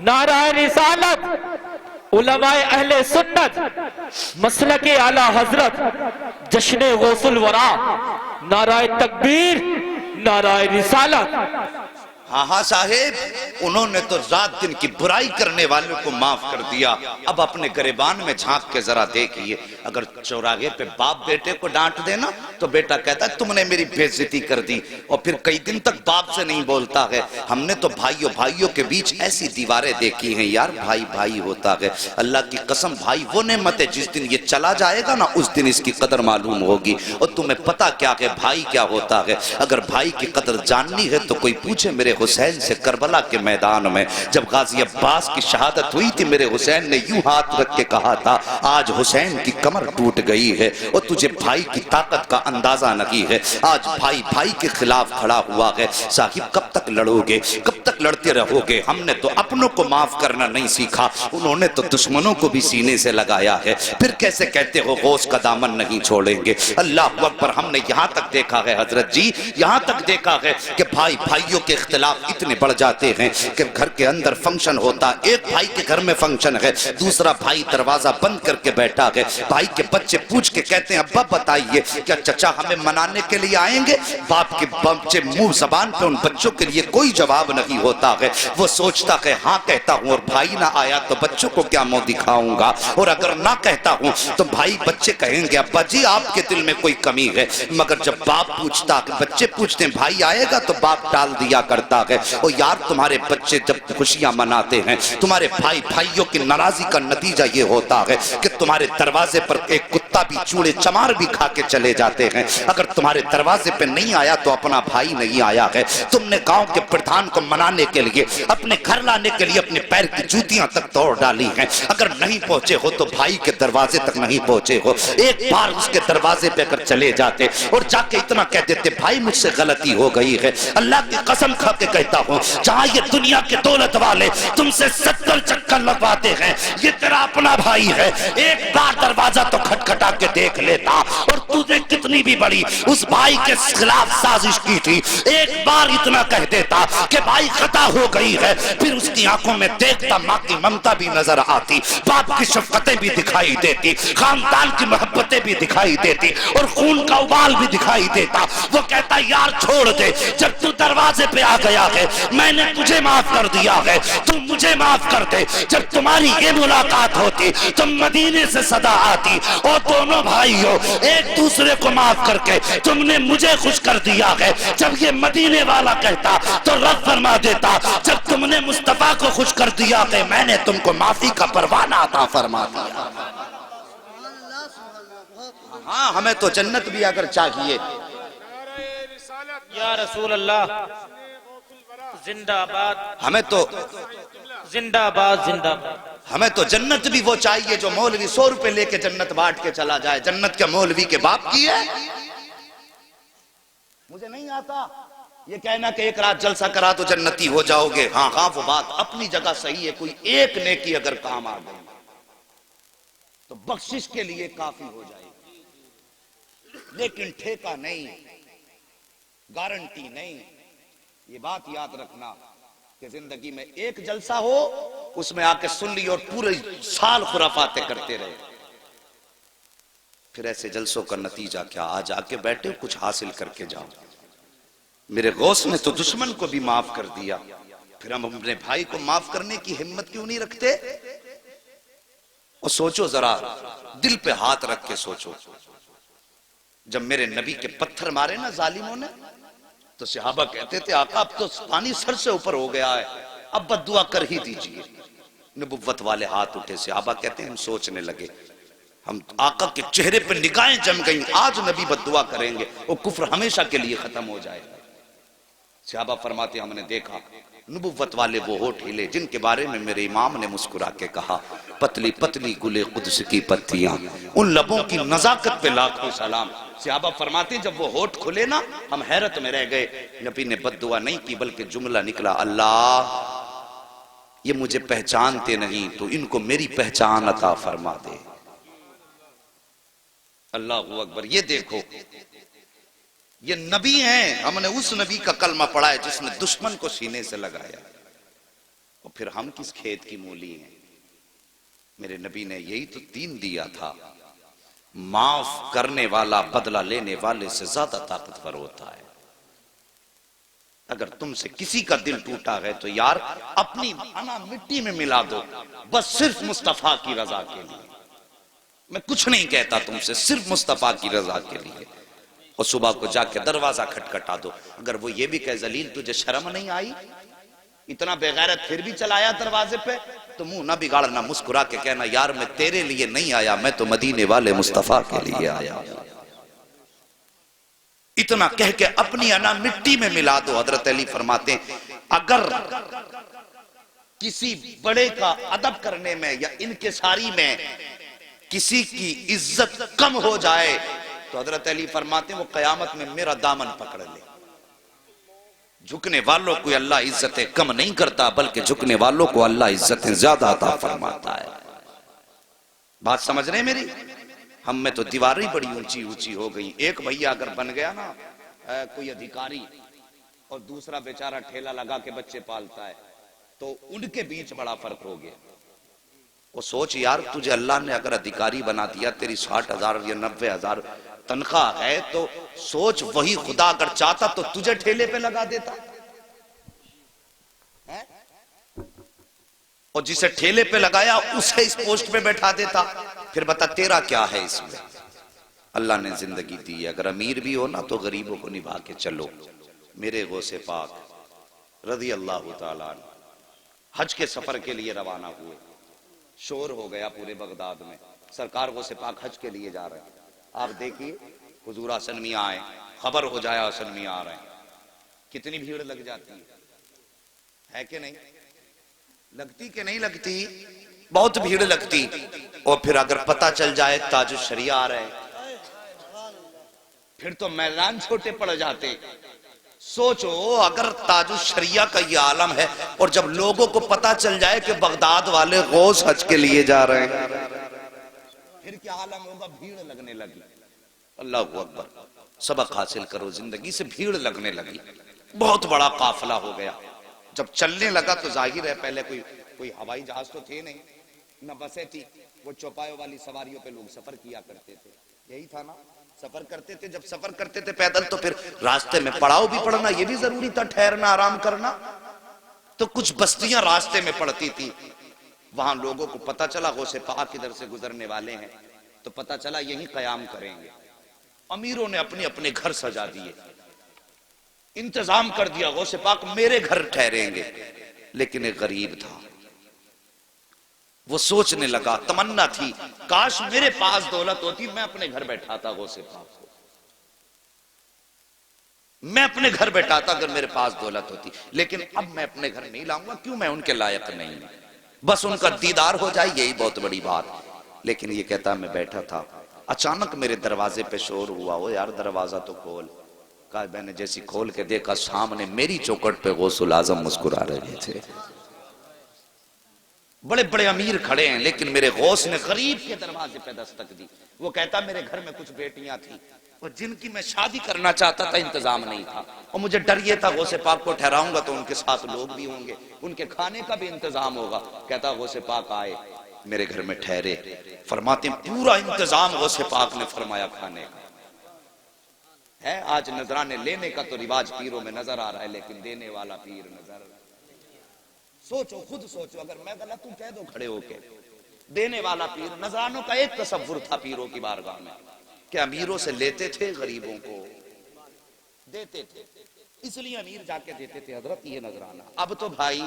نعرہ رسالت، علماء اہل سنت، مسلک اعلی حضرت، جشن غوث الورا، نعرہ تکبیر، نعرہ رسالت۔ ہاں ہاں صاحب، انہوں نے تو رات دن کی برائی کرنے والوں کو معاف کر دیا۔ اب اپنے گریبان میں جھانک کے ذرا دیکھئے، اگر چوراہے پہ باپ بیٹے کو ڈانٹ دینا تو بیٹا کہتا ہے تم نے میری بے عزتی کر دی، اور پھر کئی دن تک باپ سے نہیں بولتا ہے۔ ہم نے تو بھائیوں کے بیچ ایسی دیواریں دیکھی ہیں یار، بھائی بھائی ہوتا ہے۔ اللہ کی قسم بھائی وہ نعمت ہے جس دن یہ چلا جائے گا نا اس دن اس کی قدر معلوم ہوگی، اور تمہیں پتا کیا ہے بھائی کیا ہوتا ہے۔ اگر بھائی کی قدر جاننی ہے تو کوئی پوچھے میرے حسین سے کربلا کے میدان میں جب غازی عباس کی شہادت ہوئی تھی، میرے حسین نے یوں ہاتھ رکھ کے کہا تھا آج حسین کی کمر ٹوٹ گئی ہے اور تجھے بھائی کی طاقت کا اندازہ نہیں ہے۔ آج بھائی بھائی کے خلاف کھڑا ہوا ہے۔ صاحب کب تک لڑو گے، کب تک لڑتے رہو گے؟ ہم نے تو اپنوں کو معاف کرنا نہیں سیکھا، انہوں نے تو دشمنوں کو بھی سینے سے لگایا ہے۔ پھر کیسے کہتے ہو غوث کا دامن نہیں چھوڑیں گے؟ اللہ اکبر۔ ہم نے یہاں تک دیکھا ہے حضرت جی، یہاں تک دیکھا ہے کہ بھائی بھائیوں کے اختلاف اتنے بڑھ جاتے ہیں کہ گھر کے اندر فنکشن ہوتا، ایک بھائی کے گھر میں فنکشن ہے، دوسرا بھائی دروازہ بند کر کے بیٹھا ہے، بھائی کے بچے پوچھ کے کہتے ہیں ابا بتائیے کیا چچا ہمیں منانے کے لیے آئیں گے؟ باپ کے بچے منہ زبان پہ ان بچوں کے لیے کوئی جواب نہیں ہوتا ہے، وہ سوچتا ہے ہاں کہتا ہوں اور بھائی نہ آیا تو بچوں کو کیا منہ دکھاؤں گا، اور اگر نہ کہتا ہوں تو بھائی بچے کہیں گے ابا جی آپ کے دل میں کوئی کمی ہے۔ مگر جب باپ پوچھتا کہ بچے پوچھتے ہیں بھائی آئے گا تو باپ ٹال دیا کرتا ہے۔ اور یار تمہارے بچے جب خوشیاں مناتے ہیں، تمہارے بھائی بھائیوں کی ناراضی کا نتیجہ یہ ہوتا ہے کہ تمہارے دروازے پر ایک کتا بھی چوڑے چمار بھی کھا کے چلے جاتے ہیں۔ اگر تمہارے دروازے پہ نہیں آیا تو اپنا بھائی نہیں آیا ہے۔ تم نے گاؤں کے پردھان کو منانے کے لیے، اپنے گھر لانے کے لیے اپنے پیر کی جوتیاں تک توڑ ڈالی ہیں، اگر نہیں پہنچے ہو تو بھائی کے دروازے تک نہیں پہنچے ہو، ایک بار اس کے دروازے پہ اگر چلے جاتے اور جا کے اتنا کہہ دیتے بھائی مجھ سے غلطی ہو گئی ہے، اللہ کی قسم کھا کے کہتا ہوں جہاں یہ دنیا کے دولت والے تم سے 70 چکر لگواتے ہیں، یہ تیرا اپنا بھائی ہے، ایک بار دروازہ تو کھٹکھٹا کے دیکھ لیتا، اور تو نے کتنی بھی بڑی اس بھائی کے خلاف سازش کی تھی، ایک بار اتنا کہہ دیتا کہ بھائی خطا ہو گئی ہے، پھر اس کی آنکھوں میں دیکھتا ماں کی ممتا بھی نظر آتی، باپ کی شفقتیں بھی دکھائی دیتی، خاندان کی محبتیں بھی دکھائی دیتی، اور خون کا ابال بھی دکھائی دیتا۔ وہ کہتا یار چھوڑ دے، جب تو دروازے پہ آ گیا ہے میں نے تجھے معاف کر دیا ہے، تم مجھے معاف کر دے۔ جب تمہاری یہ ملاقات ہوتی تم مدینے سے صدا آتی اور دونوں بھائیوں ایک دوسرے کو معاف کر کے تم نے مجھے خوش کر دیا ہے۔ جب یہ مدینے والا کہتا تو رب فرما دیتا جب تم نے مصطفیٰ کو خوش کر دیا ہے میں نے تم کو معافی کا پروانہ عطا فرما دیا۔ ہاں ہمیں تو جنت بھی اگر چاہیے۔ یا رسول اللہ زندہ آباد، ہمیں تو زندہ آباد، زندہ آباد۔ ہمیں تو جنت بھی وہ چاہیے جو مولوی 100 روپے لے کے جنت بانٹ کے چلا جائے۔ جنت کیا مولوی کے باپ کی ہے؟ مجھے نہیں آتا یہ کہنا کہ ایک رات جلسہ کرا تو جنتی ہو جاؤ گے۔ ہاں ہاں وہ بات اپنی جگہ صحیح ہے، کوئی ایک نیکی اگر کام آ گئی تو بخشش کے لیے کافی ہو جائے گی، لیکن ٹھیکہ نہیں، گارنٹی نہیں۔ یہ بات یاد رکھنا کہ زندگی میں ایک جلسہ ہو اس میں آ کے سن لی اور پورے سال خرافاتیں کرتے رہے، پھر ایسے جلسوں کا نتیجہ کیا؟ آج آ کے بیٹھے کچھ حاصل کر کے جاؤ۔ میرے غوث نے تو دشمن کو بھی معاف کر دیا، پھر ہم اپنے بھائی کو معاف کرنے کی ہمت کیوں نہیں رکھتے؟ اور سوچو ذرا، دل پہ ہاتھ رکھ کے سوچو، جب میرے نبی کے پتھر مارے نا ظالموں نے تو صحابہ کہتے تھے آقا اب تو پانی سر سے اوپر ہو گیا ہے، اب بد دعا کر ہی دیجئے۔ نبوت والے ہاتھ اٹھے، صحابہ کہتے ہیں ہم سوچنے لگے، ہم آقا کے چہرے پہ نگاہیں جم گئیں، آج نبی بد دعا کریں گے وہ کفر ہمیشہ کے لیے ختم ہو جائے گا۔ صحابہ فرماتے ہیں ہم نے دیکھا نبوت والے وہ ہونٹ ہلے جن کے بارے میں میرے امام نے مسکرا کے کہا پتلی پتلی گلے قدس کی پتیاں، ان لبوں کی نزاکت پہ لاکھوں سلام۔ صحابہ فرماتے ہیں جب وہ ہونٹ کھلے نا ہم حیرت میں رہ گئے، نبی نے بد دعا نہیں کی بلکہ جملہ نکلا، اللہ یہ مجھے پہچانتے نہیں تو ان کو میری پہچان عطا فرما دے۔ اللہ اکبر، یہ دیکھو یہ نبی ہیں، ہم نے اس نبی کا کلمہ پڑھا ہے جس نے دشمن کو سینے سے لگایا، اور پھر ہم کس کھیت کی مولی ہیں؟ میرے نبی نے یہی تو دین دیا تھا، معاف کرنے والا بدلہ لینے والے سے زیادہ طاقتور ہوتا ہے۔ اگر تم سے کسی کا دل ٹوٹا ہے تو یار اپنی انا مٹی میں ملا دو، بس صرف مصطفیٰ کی رضا کے لیے، میں کچھ نہیں کہتا تم سے، صرف مصطفیٰ کی رضا کے لیے۔ اور صبح کو جا کے دروازہ کھٹکھٹا دو، اگر وہ یہ بھی کہے ذلیل تجھے شرم نہیں آئی، اتنا بے غیرت پھر بھی چلایا دروازے پہ، تو منہ نہ بگاڑنا، مسکرا کے کہنا یار میں تیرے لیے نہیں آیا، میں تو مدینے والے مصطفیٰ کے لیے آیا۔ اتنا کہہ کے اپنی انا مٹی میں ملا دو۔ حضرت علی فرماتے ہیں اگر کسی بڑے کا ادب کرنے میں یا انکساری میں کسی کی عزت کم ہو جائے تو حضرت علی فرماتے ہیں وہ قیامت میں میرا دامن پکڑ لے۔ جھکنے والوں کو اللہ عزتیں کم نہیں کرتا بلکہ جھکنے والوں کو اللہ عزتیں زیادہ عطا فرماتا ہے۔ بات سمجھ رہے ہیں میری؟ ہم میں تو دیواریں بڑی اونچی اونچی ہو گئی۔ ایک بھیا اگر بن گیا نا کوئی ادھیکاری اور دوسرا بیچارہ ٹھیلا لگا کے بچے پالتا ہے تو ان کے بیچ بڑا فرق ہو گیا۔ وہ سوچ یار تجھے اللہ نے اگر ادھیکاری بنا دیا، تیری 60,000 یا 90,000 تنخواہ ہے، تو سوچ وہی خدا اگر چاہتا تو تجھے ٹھیلے پہ لگا دیتا، اور جسے ٹھیلے پہ لگایا اسے اس پوسٹ پہ بیٹھا دیتا۔ پھر بتا تیرا کیا ہے اس میں؟ اللہ نے زندگی دی، اگر امیر بھی ہو نا تو غریبوں کو نبھا کے چلو۔ میرے غوث پاک رضی اللہ تعالیٰ عنہ حج کے سفر کے لیے روانہ ہوئے، شور ہو گیا پورے بغداد میں، سرکار غوث پاک حج کے لیے جا رہے ہیں۔ آپ دیکھیے حضور حسن میاں آئے، خبر ہو جایا حسن میاں آ رہے ہیں، کتنی بھیڑ لگ جاتی ہے کہ نہیں لگتی؟ کہ نہیں لگتی؟ بہت بھیڑ لگتی۔ اور پھر اگر پتہ چل جائے تاج الشریعہ آ رہے پھر تو میدان چھوٹے پڑ جاتے۔ سوچو اگر تاج الشریعہ کا یہ عالم ہے اور جب لوگوں کو پتہ چل جائے کہ بغداد والے غوث حج کے لیے جا رہے ہیں پھر کیا عالم ہوگا؟ بھیڑ لگنے لگی۔ اللہ اکبر، سبق حاصل کرو زندگی سے، بھیڑ لگنے لگی، بہت بڑا قافلہ ہو گیا۔ جب چلنے لگا تو ظاہر ہے پہلے کوئی ہوائی جہاز تو تھے نہیں، نہ بسیں تھی، وہ چوپایوں والی سواریوں پہ لوگ سفر کیا کرتے تھے، یہی تھا نا، سفر کرتے تھے۔ جب سفر کرتے تھے پیدل تو پھر راستے میں پڑاؤ بھی پڑنا یہ بھی ضروری تھا، ٹھہرنا آرام کرنا، تو کچھ بستیاں راستے میں پڑتی تھی۔ وہاں لوگوں کو پتہ چلا غوث پاک ادھر سے گزرنے والے ہیں تو پتہ چلا یہیں قیام کریں گے۔ امیروں نے اپنے اپنے گھر سجا دیے، انتظام کر دیا غوث پاک میرے گھر ٹھہریں گے۔ لیکن ایک غریب تھا، وہ سوچنے لگا، تمنا تھی کاش میرے پاس دولت ہوتی، میں اپنے گھر بیٹھاتا غوث پاک کو، میں اپنے گھر بیٹھاتا اگر میرے پاس دولت ہوتی، لیکن اب میں اپنے گھر نہیں لاؤں گا، کیوں؟ میں ان کے لائق نہیں، بس ان کا دیدار ہو جائے یہی بہت بڑی بات۔ لیکن یہ کہتا میں بیٹھا تھا، اچانک میرے دروازے پہ شور ہوا، او یار دروازہ تو کھول۔ کہا میں نے جیسی کھول کے دیکھا سامنے میری چوکھٹ پہ غوث الاعظم مسکرا رہے تھے۔ بڑے بڑے امیر کھڑے ہیں لیکن میرے غوث نے غریب کے دروازے پہ دستک دی۔ وہ کہتا میرے گھر میں کچھ بیٹیاں تھیں اور جن کی میں شادی کرنا چاہتا تھا، انتظام نہیں تھا، اور مجھے ڈر یہ تھا غوث پاک کو ٹھہراؤں گا تو ان کے ساتھ لوگ بھی ہوں گے، ان کے کھانے کا بھی انتظام ہوگا۔ کہتا غوث پاک آئے میرے گھر میں ٹھہرے، فرماتے ہیں پورا انتظام غوث پاک نے فرمایا کھانے کا ہے۔ آج نذرانے لینے کا تو رواج پیروں میں نظر آ رہا ہے لیکن دینے والا پیر نظر۔ سوچو، خود سوچو، اگر میں غلط ہوں کہہ دو کھڑے ہو کے، دینے والا پیر. نذرانوں کا ایک تصور تھا پیروں کی بارگاہ میں کہ امیروں سے لیتے تھے، غریبوں کو دیتے تھے. اس لیے امیر جا کے دیتے تھے حضرت یہ نذرانہ. اب تو بھائی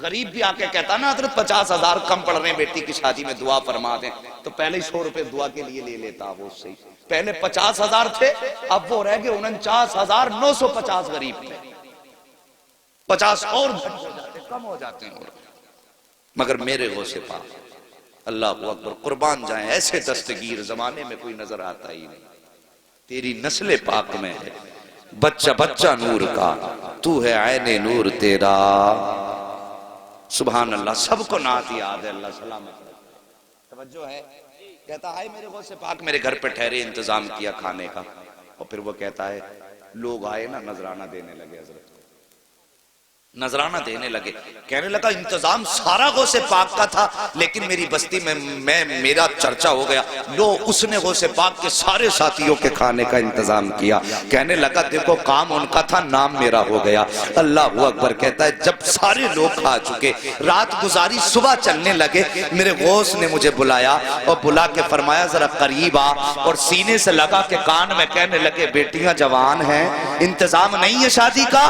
غریب بھی آ کے کہتا نا حضرت 50,000 کم پڑ رہے ہیں بیٹی کی شادی میں دعا فرما دیں، تو پہلے ہی 100 روپے دعا کے لیے لے لیتا وہ اس سے. پہلے 50,000 تھے، اب وہ رہ گئے 49,950 غریب تھے. 50 اور گھٹ ہو جاتے، کم ہو جاتے ہیں. مگر میرے غوث پاک اللہ اکبر قربان جائیں، ایسے دستگیر زمانے میں کوئی نظر آتا ہی نہیں. تیری نسل پاک میں ہے بچہ بچہ نور کا، تو ہے عین نور تیرا. سبحان اللہ. سب کو نعت یاد ہے. اللہ سلامت رکھے. توجہ ہے. کہتا ہے میرے غوث پاک میرے گھر پہ ٹھہرے، انتظام کیا کھانے کا. اور پھر وہ کہتا ہے لوگ آئے نا نذرانہ دینے لگے حضرت کو، نذرانہ دینے لگے. کہنے لگا انتظام سارا غوث پاک کا تھا، لیکن میری بستی میں میرا چرچا ہو گیا. لو اس نے غوث پاک کے سارے ساتھیوں کے کھانے کا انتظام کیا. کہنے لگا دیکھو کام ان کا تھا، نام میرا ہو گیا. اللہ اکبر. کہتا ہے جب سارے لوگ کھا چکے، رات گزاری، صبح چلنے لگے، میرے غوث نے مجھے بلایا اور بلا کے فرمایا ذرا قریب آ، اور سینے سے لگا کے کان میں کہنے لگے بیٹیاں جوان ہیں، انتظام نہیں ہے شادی کا.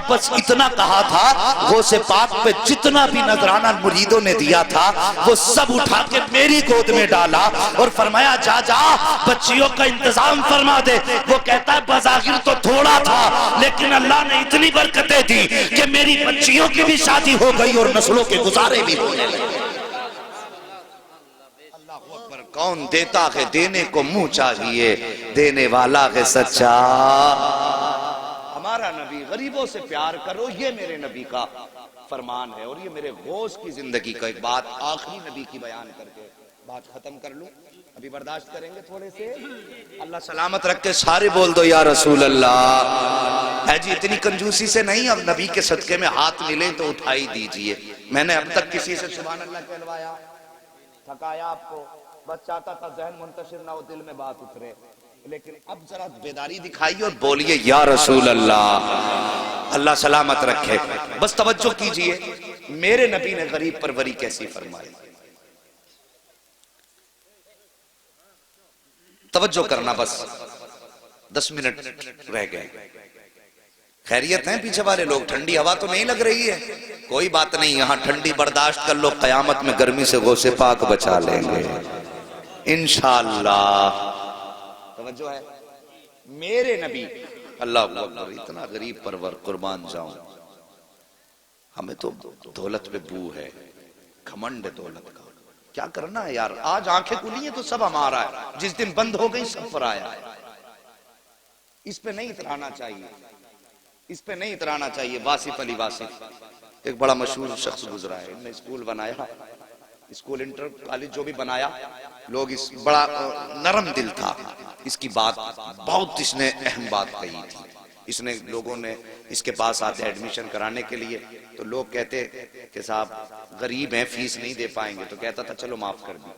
بس اتنا کہا تھا. غوث پاک پہ جتنا بھی نذرانہ مریدوں نے دیا تھا وہ سب اٹھا کے میری گود میں ڈالا اور فرمایا جا جا بچیوں کا انتظام فرما دے. وہ کہتا ہے بظاہر تو تھوڑا تھا، لیکن اللہ نے اتنی برکتیں دی کہ میری بچیوں کی بھی شادی ہو گئی اور نسلوں کے گزارے بھی ہونے لگے. اللہ اکبر. کون دیتا ہے دینے کو منہ چاہیے، دینے والا ہے سچا. ہمارا نبی غریبوں سے پیار کرو، یہ میرے نبی کا فرمان ہے. اور یہ میرے غوث کی زندگی کا ایک بات آخری نبی کی بیان کر کے بات ختم کر لوں. ابھی برداشت کریں گے تھوڑے سے. اللہ سلامت رکھ کے سارے بول دو یا رسول اللہ. ہے جی اتنی کنجوسی سے نہیں، اب نبی کے صدقے میں ہاتھ ملے تو اٹھائی دیجئے. میں نے اب تک کسی سے سبحان اللہ کہلوایا، تھکایا آپ کو؟ بس چاہتا تھا ذہن منتشر نہ ہو، دل میں بات اترے. لیکن اب ذرا بیداری دکھائیے اور بولیے یا رسول اللہ. اللہ سلامت رکھے. بس توجہ کیجئے میرے نبی نے غریب پروری کیسی فرمائی. توجہ کرنا، بس 10 منٹ رہ گئے. خیریت ہیں پیچھے والے لوگ؟ ٹھنڈی ہوا تو نہیں لگ رہی ہے؟ کوئی بات نہیں، یہاں ٹھنڈی برداشت کر لو، قیامت میں گرمی سے غوث پاک بچا لیں گے انشاءاللہ. توجہ ہے. میرے نبی اللہ اکبر اتنا غریب پرور قربان جاؤں. ہمیں تو دولت پہ بو ہے، گھمنڈ دولت کا. کیا کرنا ہے یار؟ آج آنکھیں کھلی ہیں تو سب ہمارا ہے، جس دن بند ہو گئی سب پر آیا ہے. اس پہ نہیں اترانا چاہیے، اس پہ نہیں اترانا چاہیے. واصف علی واصف ایک بڑا مشہور شخص گزرا ہے، انہوں نے اسکول بنایا، اسکول انٹر کالج جو بھی بنایا. لوگ اس بڑا نرم دل تھا. اس کی بات بہت اس نے اہم بات کہی تھی. اس نے لوگوں نے اس کے پاس آتے ایڈمیشن کرانے کے لیے تو لوگ کہتے کہ صاحب غریب ہیں فیس نہیں دے پائیں گے، تو کہتا تھا چلو معاف کر دیں.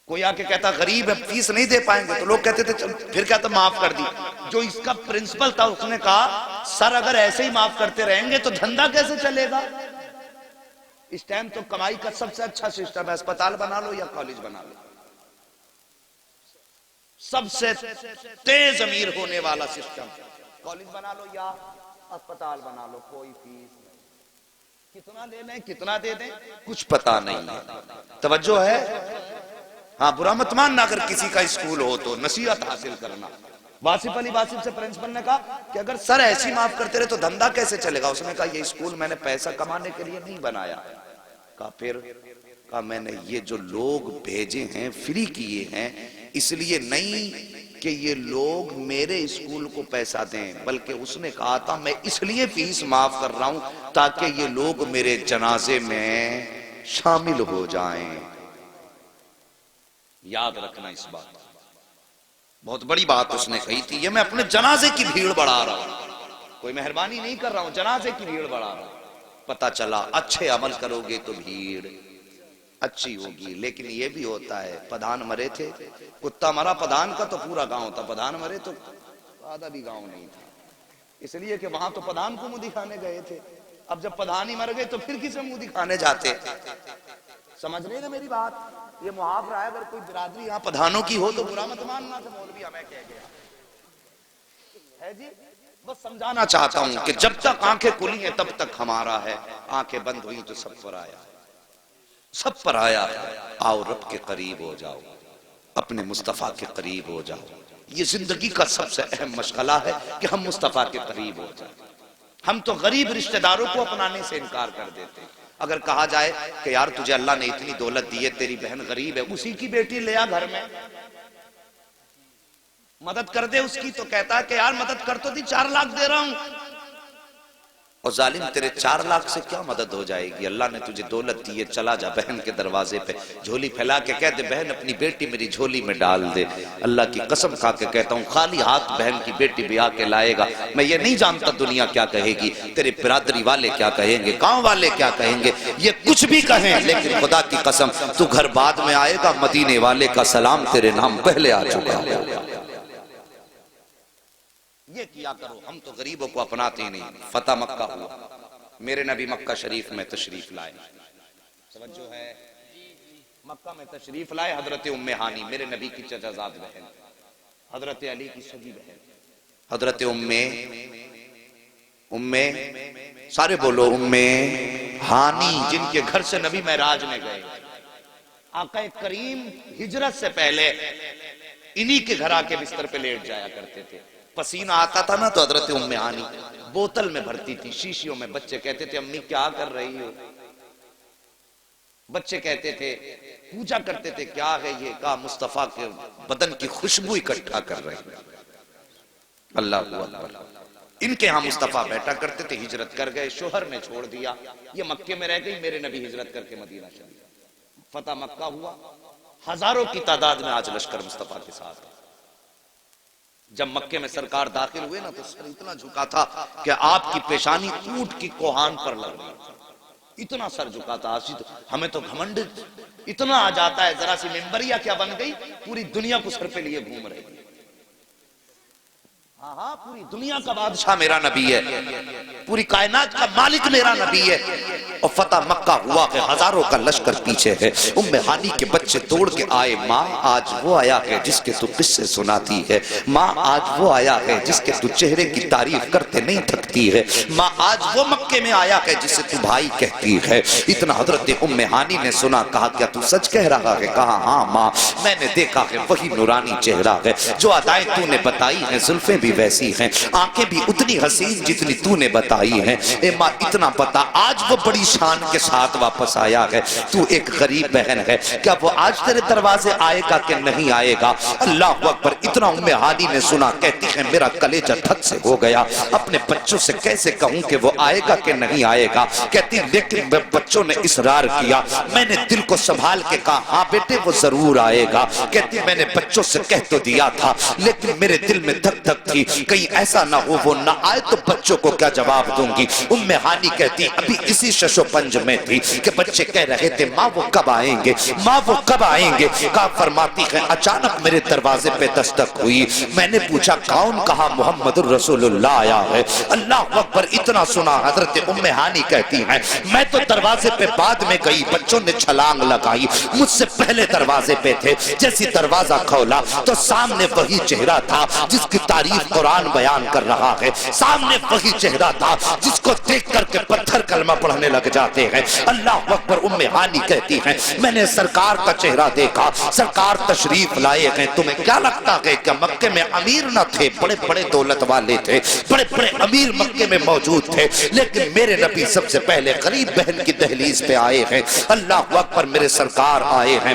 کوئی آ کے کہتا غریب ہے فیس نہیں دے پائیں گے تو لوگ کہتے تھے پھر کہتا معاف کر دی. جو اس کا پرنسپل تھا اس نے کہا سر اگر ایسے ہی معاف کرتے رہیں گے تو دھندا کیسے چلے گا؟ اس ٹائم تو کمائی کا سب سے اچھا سسٹم ہے، اسپتال بنا لو یا کالج بنا لو. سب سے تیز امیر ہونے والا سسٹم کالج بنا لو یا اسپتال بنا لو. کوئی فیس نہیں، کتنا لے لیں کتنا دے دیں کچھ پتا نہیں ہے. توجہ ہے. ہاں برا مت ماننا اگر کسی کا اسکول ہو تو نصیحت حاصل کرنا. واصف علی واصف سے پرنسپل نے کہا کہ اگر سر ایسی معاف کرتے رہے تو دھندا کیسے چلے گا؟ اس نے کہا یہ اسکول میں نے پیسہ کمانے کے لیے نہیں بنایا. کہا پھر؟ کہا میں نے یہ جو لوگ بھیجے ہیں فری کیے ہیں اس لیے نہیں کہ یہ لوگ میرے اسکول کو پیسہ دیں، بلکہ اس نے کہا تھا میں اس لیے فیس معاف کر رہا ہوں تاکہ یہ لوگ میرے جنازے میں شامل ہو جائیں. یاد رکھنا اس بات، بہت بڑی بات اس نے کہی تھی. یہ میں اپنے جنازے کی بھیڑ بڑھا رہا ہوں، کوئی مہربانی نہیں کر رہا ہوں، جنازے کی بھیڑ بڑھا رہا ہوں. پتا چلا اچھے عمل کرو گے تو بھیڑ اچھی ہوگی. لیکن یہ بھی ہوتا ہے پدھان مرے تھے، کتا مرا پدھان کا تو پورا گاؤں تھا، پدھان مرے تو آدھا بھی گاؤں نہیں تھا. اس لیے کہ وہاں تو پدھان کو منہ دکھانے گئے تھے. اب جب پدھان ہی مر گئے تو پھر کسے منہ دکھانے جاتے؟ سمجھ رہے ہیں میری بات؟ یہ محاورہ ہے، اگر کوئی برادری یہاں پدھانوں کی ہو تو برا مت ماننا کہ مولوی ہمیں کہہ گیا ہے جی. بس سمجھانا چاہتا ہوں کہ جب تک آنکھیں کھلی ہیں تب تک ہمارا ہے، آنکھیں بند ہوئی تو سب پر آیا، سب پر آیا. آؤ رب کے قریب ہو جاؤ، اپنے مصطفیٰ کے قریب ہو جاؤ. یہ زندگی کا سب سے اہم مشغلہ ہے کہ ہم مصطفیٰ کے قریب ہو جائیں. ہم تو غریب رشتہ داروں کو اپنانے سے انکار کر دیتے. اگر کہا جائے کہ یار تجھے اللہ نے اتنی دولت دی ہے، تیری بہن غریب ہے، اسی کی بیٹی لے آ گھر میں مدد کر دے اس کی، تو کہتا ہے کہ یار مدد کر تو دی، 4 لاکھ دے رہا ہوں. اور ظالم تیرے 4 لاکھ سے کیا مدد ہو جائے گی؟ اللہ نے تجھے دولت دی ہے، چلا جا بہن کے دروازے پہ جھولی پھیلا کے کہہ دے بہن اپنی بیٹی میری جھولی میں ڈال دے. اللہ کی قسم کھا کے کہتا ہوں خالی ہاتھ بہن کی بیٹی بھی آ کے لائے گا، میں یہ نہیں جانتا دنیا کیا کہے گی، تیرے برادری والے کیا کہیں گے، گاؤں والے کیا کہیں گے، یہ کچھ بھی کہیں، لیکن خدا کی قسم تو گھر بعد میں آئے گا، مدینے والے کا سلام تیرے نام پہلے آ چکا ہے. یہ کیا کرو. ہم تو غریبوں کو اپناتے ہی نہیں. فتح مکہ ہوا، میرے نبی مکہ شریف میں تشریف لائے. توجہ ہے، مکہ میں تشریف لائے. حضرت ام ہانی میرے نبی کی چچا زاد بہن، حضرت علی کی سگی بہن، حضرت ام سارے بولو ام ہانی، جن کے گھر سے نبی معراج میں گئے. آقا کریم ہجرت سے پہلے انہی کے گھر آ کے بستر پہ لیٹ جایا کرتے تھے. پسینہ آتا تھا نا تو حضرت ام ہانی بوتل میں بھرتی تھی، شیشیوں میں. بچے کہتے تھے امی کیا کر رہی ہو؟ بچے کہتے تھے پوجا کرتے تھے کیا ہے یہ؟ کہا مصطفیٰ کے بدن کی خوشبو اکٹھا کر رہے ہیں. اللہ اکبر. ان کے ہاں مصطفیٰ بیٹھا کرتے تھے. ہجرت کر گئے، شوہر نے چھوڑ دیا، یہ مکے میں رہ گئی. میرے نبی ہجرت کر کے مدینہ چلے گئے. فتح مکہ ہوا. ہزاروں کی تعداد میں آج لشکر مصطفیٰ کے ساتھ. جب مکے میں سرکار داخل ہوئے نا تو سر اتنا جھکا تھا کہ آپ کی پیشانی اونٹ کی کوہان پر لگ رہی تھی. اتنا سر جھکا تھا. ہمیں تو گھمنڈ اتنا آ جاتا ہے، ذرا سی ممبریا کیا بن گئی، پوری دنیا کو سر پہ لیے گھوم رہے. ہاں پوری دنیا کا بادشاہ میرا نبی ہے، پوری کائنات کا مالک میرا نبی ہے. اور فتح مکہ ہوا کہ ہزاروں کا لشکر پیچھے ہے. ام ہانی کے بچے توڑ کے آئے. ماں آج وہ آیا ہے جس کے تو قصے سناتی ہے. ماں آج وہ آیا ہے جس کے تو چہرے کی تعریف کرتے نہیں تھکتی ہے. ماں آج وہ مکے میں آیا ہے جسے تو بھائی کہتی ہے. اتنا حضرت ام ہانی نے سنا. کہا کیا تو سچ کہہ رہا ہے؟ کہا ہاں ماں، میں نے دیکھا ہے وہی نورانی چہرہ ہے. جو ادائیں تو نے بتائی ہیں، زلفیں بھی ویسی ہیں، آنکھیں بھی اتنی حسین جتنی تو نے بتائی ہیں. اے ماں اتنا پتا آج وہ بڑی شان کے ساتھ واپس آیا ہے. تو ایک غریب بہن ہے، کیا وہ آج تیرے دروازے آئے گا کہ نہیں آئے گا؟ اللہ اکبر. اتنا ام ہانی نے سنا. کہتی ہے میرا کلیجہ دھک سے ہو گیا. اپنے بچوں سے کیسے کہوں کہ وہ آئے گا کہ نہیں آئے گا؟ کہتی لیکن بچوں نے اصرار کیا. میں نے دل کو سنبھال کے کہا ہاں بیٹے وہ ضرور آئے گا. کہتی میں نے بچوں سے کہہ تو دیا تھا لیکن میرے دل میں دھک دھک تھی، کہیں ایسا نہ ہو وہ نہ آئے تو بچوں کو کیا جواب دوں گی. ام ہانی کہتی ابھی اسی شش و پنج میں تھی کہ بچے کہہ رہے تھے ماں وہ کب آئیں گے، ماں وہ کب آئیں گے. کہا فرماتی ہے اچانک میرے دروازے پہ دستک ہوئی. میں نے پوچھا کون؟ کہا محمد الرسول اللہ آیا ہے. اللہ اکبر. اتنا سنا. حضرت ام ہانی کہتی ہیں میں تو دروازے پہ بعد میں گئی، بچوں نے چھلانگ لگائی، مجھ سے پہلے دروازے پہ تھے. جیسی دروازہ کھولا تو سامنے وہی چہرہ تھا جس کی تعریف قرآن بیان کر رہا ہے. سامنے وہی چہرہ تھا جس کو دیکھ کر کے پتھر کلمہ پڑھنے لگ جاتے ہیں. اللہ اکبر. ام ہانی کہتی ہیں میں نے سرکار کا چہرہ دیکھا، سرکار تشریف لائے ہیں. تمہیں کیا لگتا ہے کہ مکے میں امیر نہ تھے؟ بڑے بڑے دولت والے تھے، بڑے بڑے امیر مکے میں موجود تھے، لیکن میرے نبی سب سے پہلے غریب بہن کی دہلیز پہ آئے ہیں. اللہ اکبر. میرے سرکار آئے ہیں.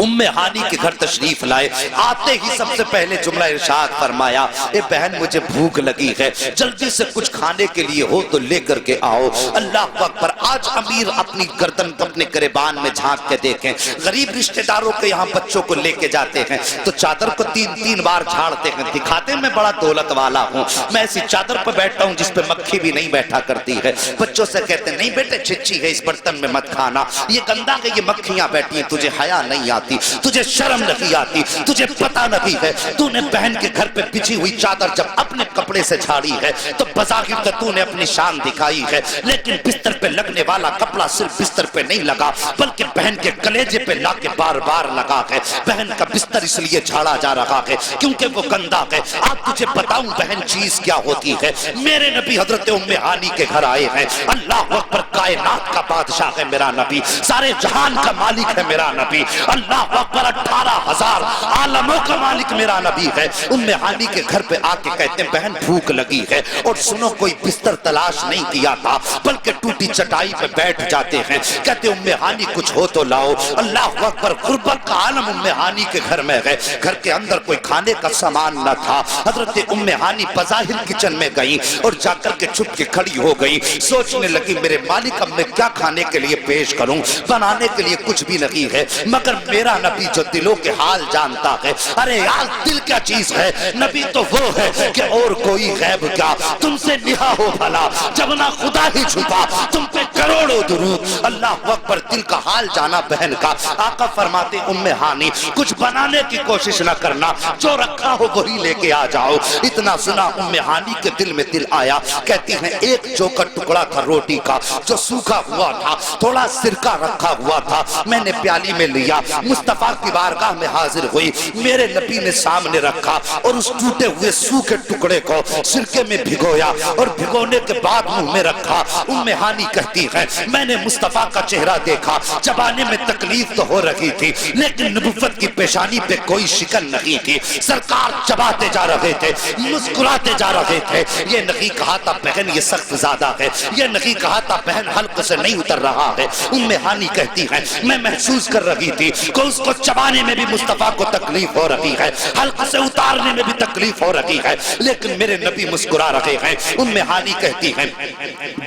ام ہانی کے گھر تشریف لائے. آتے ہی سب سے پہلے جملہ ارشاد فرمایا اے بہن مجھے بھوک لگی ہے، جلدی سے کچھ کھانے کے لیے ہو تو لے کر کے آؤ. اللہ اکبر. آج امیر اپنی گردن اپنے گریبان میں جھانک کے دیکھیں. غریب رشتہ داروں کے یہاں بچوں کو لے کے جاتے ہیں تو چادر کو 3 بار جھاڑتے ہیں، دکھاتے ہیں میں بڑا دولت والا ہوں، میں ایسی چادر پر بیٹھتا ہوں جس پہ مکھی بھی نہیں بیٹھا کرتی ہے. بچوں سے کہتے ہیں نہیں بیٹے چھچی ہے اس برتن میں مت کھانا، یہ گندا ہے، یہ مکھیاں بیٹھی ہیں، تجھے حیا نہیں آتی آتی, تجھے شرم نہیں آتی, تجھے پتا نہیں ہے تو نے بہن کے گھر پہ بچھی ہوئی چادر جب اپنے کپڑے سے جھاڑی ہے تو بظاہر تو تو نے اپنی شان دکھائی ہے, لیکن بستر پہ لگنے والا کپڑا صرف بستر پہ نہیں لگا بلکہ بہن کے کلیجے پہ لا کے بار بار لگا ہے. بہن کا بستر اس لیے جھاڑا جا رہا ہے کیونکہ وہ گندا ہے. آپ تجھے بتاؤں بہن چیز کیا ہوتی ہے. میرے نبی حضرت ام ہانی کے گھر آئے ہیں. اللہ اکبر, کائنات کا بادشاہ ہے میرا نبی, سارے جہان کا مالک ہے میرا نبی. اللہ اکبر, 18,000 عالموں کا مالک میرا نبی ہے. ام ہانی کے گھر پہ آ کے کہتے ہیں بہن بھوک لگی ہے, اور سنو کوئی بستر تلاش نہیں کیا تھا بلکہ ٹوٹی چٹائی پہ بیٹھ جاتے ہیں. کہتے ام ہانی کچھ ہو تو لاؤ. اللہ اکبر, غربت کا عالم ام ہانی کے گھر میں ہے. گھر کے اندر کوئی کھانے کا سامان نہ تھا. حضرت ام ہانی بظاہر کچن میں گئی اور جا کر کے چھپ کے کھڑی ہو گئی. سوچنے لگی میرے مالک اب میں کیا کھانے کے لیے پیش کروں, بنانے کے لیے کچھ بھی نہیں ہے مگر میرا نبی جو دلوں کے حال جانتا ہے. ارے یار دل کیا چیز ہے, نبی تو وہ ہے کہ اور کوئی غیب کیا. تم سے نہا ہو بھلا جب نہ خدا ہی چھپا, تم پہ کروڑوں درود. اللہ اکبر, دل کا حال جانا بہن کا. آقا فرماتے ام ہانی کچھ بنانے کی کوشش نہ کرنا, جو رکھا ہو وہی لے کے آ جاؤ. اتنا سنا ام ہانی کے دل میں دل آیا. کہتی ہیں ایک چوکا ٹکڑا تھا روٹی کا جو سوکھا ہوا تھا, تھوڑا سرکہ رکھا ہوا تھا, میں نے پیالی میں لیا, مصطفیٰ کی بارگاہ میں حاضر ہوئی. میرے نبی نے سامنے رکھا اور اس ٹوٹے ہوئے سوکھے ٹکڑے کو سرکے میں بھگویا اور بھگونے کے بعد منہ میں رکھا. ام ہانی کہتی ہے میں نے مصطفیٰ کا چہرہ دیکھا, چبانے میں تکلیف تو ہو رہی تھی لیکن نبوت کی پیشانی پہ کوئی شکن نہیں تھی. سرکار چباتے جا رہے تھے, مسکراتے جا رہے تھے. یہ نہیں کہا تھا بہن یہ سخت زیادہ ہے, یہ نہیں کہا تھا بہن حلق سے نہیں اتر رہا ہے. ام ہانی کہتی ہے میں محسوس کر رہی تھی کہ اس کو چبانے میں بھی مصطفیٰ کو تکلیف ہو رہی ہے, حلق سے اتارنے میں بھی تکلیف ہو رہی ہے, لیکن میرے نبی مسکرا رہے ہیں. ام ہانی کہتی ہیں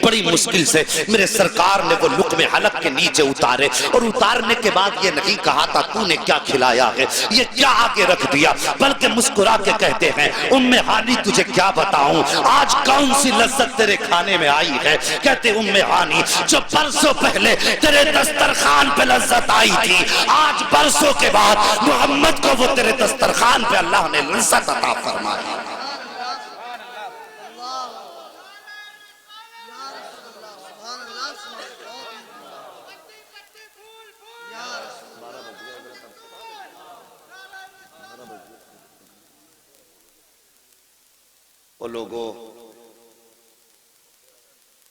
بڑی مشکل سے میرے سرکار نے وہ لقمے حلق کے نیچے اتارے, اور اتارنے کے بعد یہ نہیں کہا تھا تو نے کیا کھلایا ہے, یہ کیا آگے رکھ دیا, بلکہ مسکرا کے کہتے ہیں ام ہانی تجھے کیا بتاؤں آج کون سی لذت تیرے کھانے میں آئی ہے. کہتے ام ہانی جو برسوں پہلے تیرے دسترخوان پہ لذت آئی تھی, آج برسوں کے بعد محمد کو وہ تیرے دسترخوان پہ اللہ نے لذت عطا فرمائی. وہ لوگو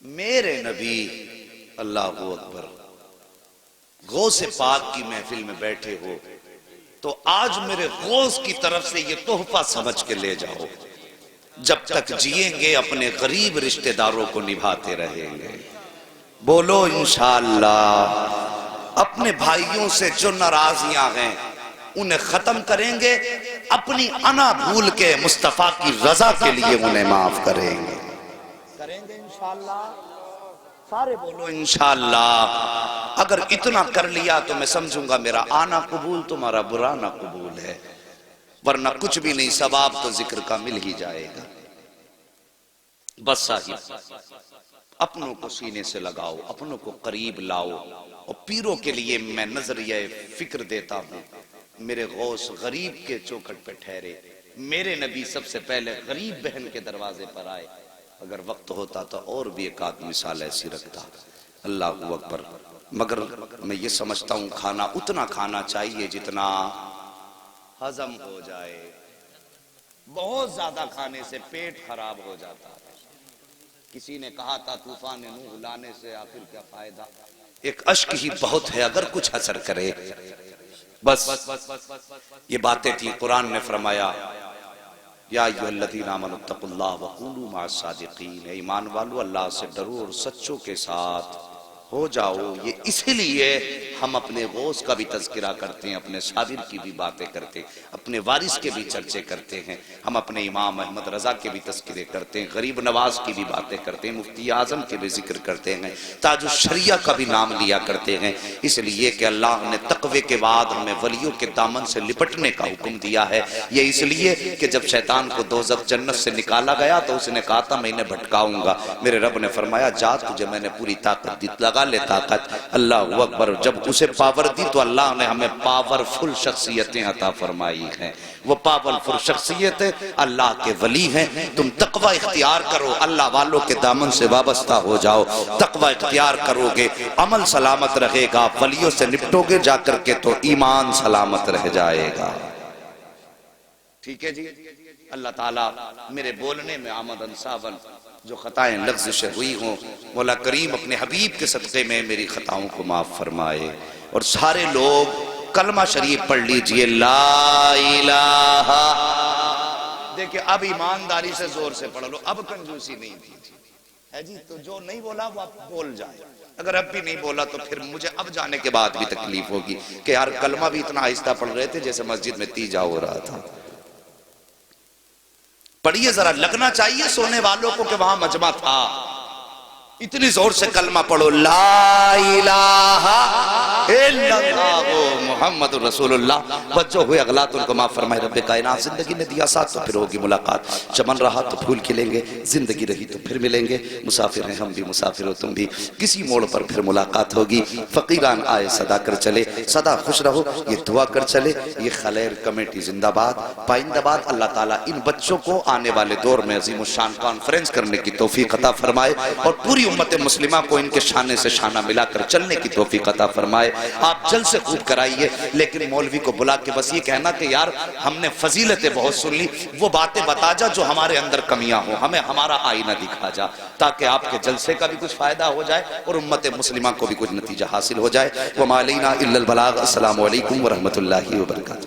میرے نبی اللہ اکبر غوث پاک کی محفل میں بیٹھے ہو تو آج میرے غوث کی طرف سے یہ تحفہ سمجھ کے لے جاؤ. جب تک جئیں گے اپنے غریب رشتہ داروں کو نبھاتے رہیں گے. بولو انشاءاللہ. اپنے بھائیوں سے جو ناراضیاں ہیں انہیں ختم کریں گے, اپنی انا بھول کے مصطفیٰ کی رضا کے لیے انہیں معاف کریں گے. کریں گے انشاءاللہ. سارے بولو انشاءاللہ. اگر اتنا کر لیا تو میں سمجھوں گا میرا آنا قبول, تمہارا برانا قبول ہے, ورنہ کچھ بھی نہیں, ثواب تو ذکر کا مل ہی جائے گا. بس صاحب اپنوں کو سینے سے لگاؤ, اپنوں کو قریب لاؤ, اور پیروں کے لیے میں نظریہ فکر دیتا ہوں. میرے غوث غریب کے چوکھٹ پہ ٹھہرے, میرے نبی سب سے پہلے غریب بہن کے دروازے پر آئے. اگر وقت ہوتا تو اور بھی ایک آدھ مثال ایسی رکھتا. اللہ اکبر. مگر میں یہ سمجھتا ہوں کھانا اتنا کھانا چاہیے جتنا ہضم ہو جائے. بہت زیادہ کھانے سے پیٹ خراب ہو جاتا ہے. کسی نے کہا تھا طوفان نوح لانے سے آخر کیا فائدہ, ایک اشک ہی بہت ہے اگر کچھ اثر کرے. بس یہ باتیں تھی. قرآن نے فرمایا یا ایھا الذین آمنوا اتقوا اللہ وکونوا مع الصادقین, ایمان والو اللہ سے ڈرو اور سچوں کے ساتھ ہو جاؤ. یہ اسی لیے ہم اپنے غوث کا بھی تذکرہ کرتے ہیں, اپنے صابر کی بھی باتیں کرتے ہیں, اپنے وارث کے بھی چرچے کرتے ہیں, ہم اپنے امام احمد رضا کے بھی تذکرے کرتے ہیں, غریب نواز کی بھی باتیں کرتے ہیں, مفتی اعظم کے بھی ذکر کرتے ہیں, تاج الشریعہ کا بھی نام لیا کرتے ہیں. اس لیے کہ اللہ نے تقوی کے بعد ہمیں ولیوں کے دامن سے لپٹنے کا حکم دیا ہے. یہ اس لیے کہ جب شیطان کو دوزخ جنت سے نکالا گیا تو اس نے کہا تھا میں انہیں بھٹکاؤں گا. میرے رب نے فرمایا جا تجھے میں نے پوری طاقت دی, لگا لے طاقت. اللہ اکبر. جب اسے پاور دی تو اللہ نے ہمیں پاورفل شخصیتیں عطا فرمائی ہیں. وہ پاورفل شخصیت اللہ کے ولی ہیں. تم تقوی اختیار کرو, اللہ والوں کے دامن سے وابستہ ہو جاؤ. تقوی اختیار کرو گے, عمل سلامت رہے گا. ولیوں سے نپٹو گے جا کر کے تو ایمان سلامت رہ جائے گا. ٹھیک ہے جی. اللہ تعالیٰ میرے بولنے میں آمدن صابن جو خطائیں لغزشیں ہوئی ہوں, مولا کریم اپنے حبیب کے صدقے میں میری خطاؤں کو معاف فرمائے. اور سارے لوگ کلمہ شریف پڑھ لیجئے, لا الہ. دیکھیں اب ایمانداری سے زور سے پڑھ لو, اب کنجوسی نہیں تھی ہے جی. تو جو نہیں بولا وہ اب بول جائے. اگر اب بھی نہیں بولا تو پھر مجھے اب جانے کے بعد بھی تکلیف ہوگی کہ یار کلمہ بھی اتنا آہستہ پڑھ رہے تھے جیسے مسجد میں تیجا ہو رہا تھا. پڑھیے ذرا, لگنا چاہیے سونے والوں کو کہ وہاں مجمع تھا. اتنی زور سے کلمہ پڑھو, لا الہ الا اللہ محمد رسول اللہ. بچوں ہوئے اغلاط ان کو معاف فرمائے. رب کائنات زندگی نے دیا ساتھ تو پھر ہوگی ملاقات. چمن رہا تو پھول کھلیں گے, زندگی رہی تو پھر ملیں گے. مسافر ہیں ہم بھی, مسافر ہو تم بھی, کسی موڑ پر پھر ملاقات ہوگی. فقیران آئے صدا کر چلے, سدا خوش رہو یہ دعا کر چلے. یہ خلیر کمیٹی زندہ باد, پائندہ باد. اللہ تعالیٰ ان بچوں کو آنے والے دور میں عظیم الشان کانفرنس کرنے کی توفیق عطا فرمائے اور پوری امت مسلمہ کو ان کے شانے سے شانہ ملا کر چلنے کی توفیق عطا فرمائے. آپ جلد سے خوب کرائیے, لیکن مولوی کو بلا کے بس یہ کہنا کہ یار ہم نے فضیلتیں بہت سن لی, وہ باتیں بتا جا جو ہمارے اندر کمیاں ہوں, ہمیں ہمارا آئینہ دکھا جا, تاکہ آپ کے جلسے کا بھی کچھ فائدہ ہو جائے اور امت مسلمہ کو بھی کچھ نتیجہ حاصل ہو جائے. وما علینا الا البلاغ. السلام علیکم ورحمۃ اللہ وبرکاتہ.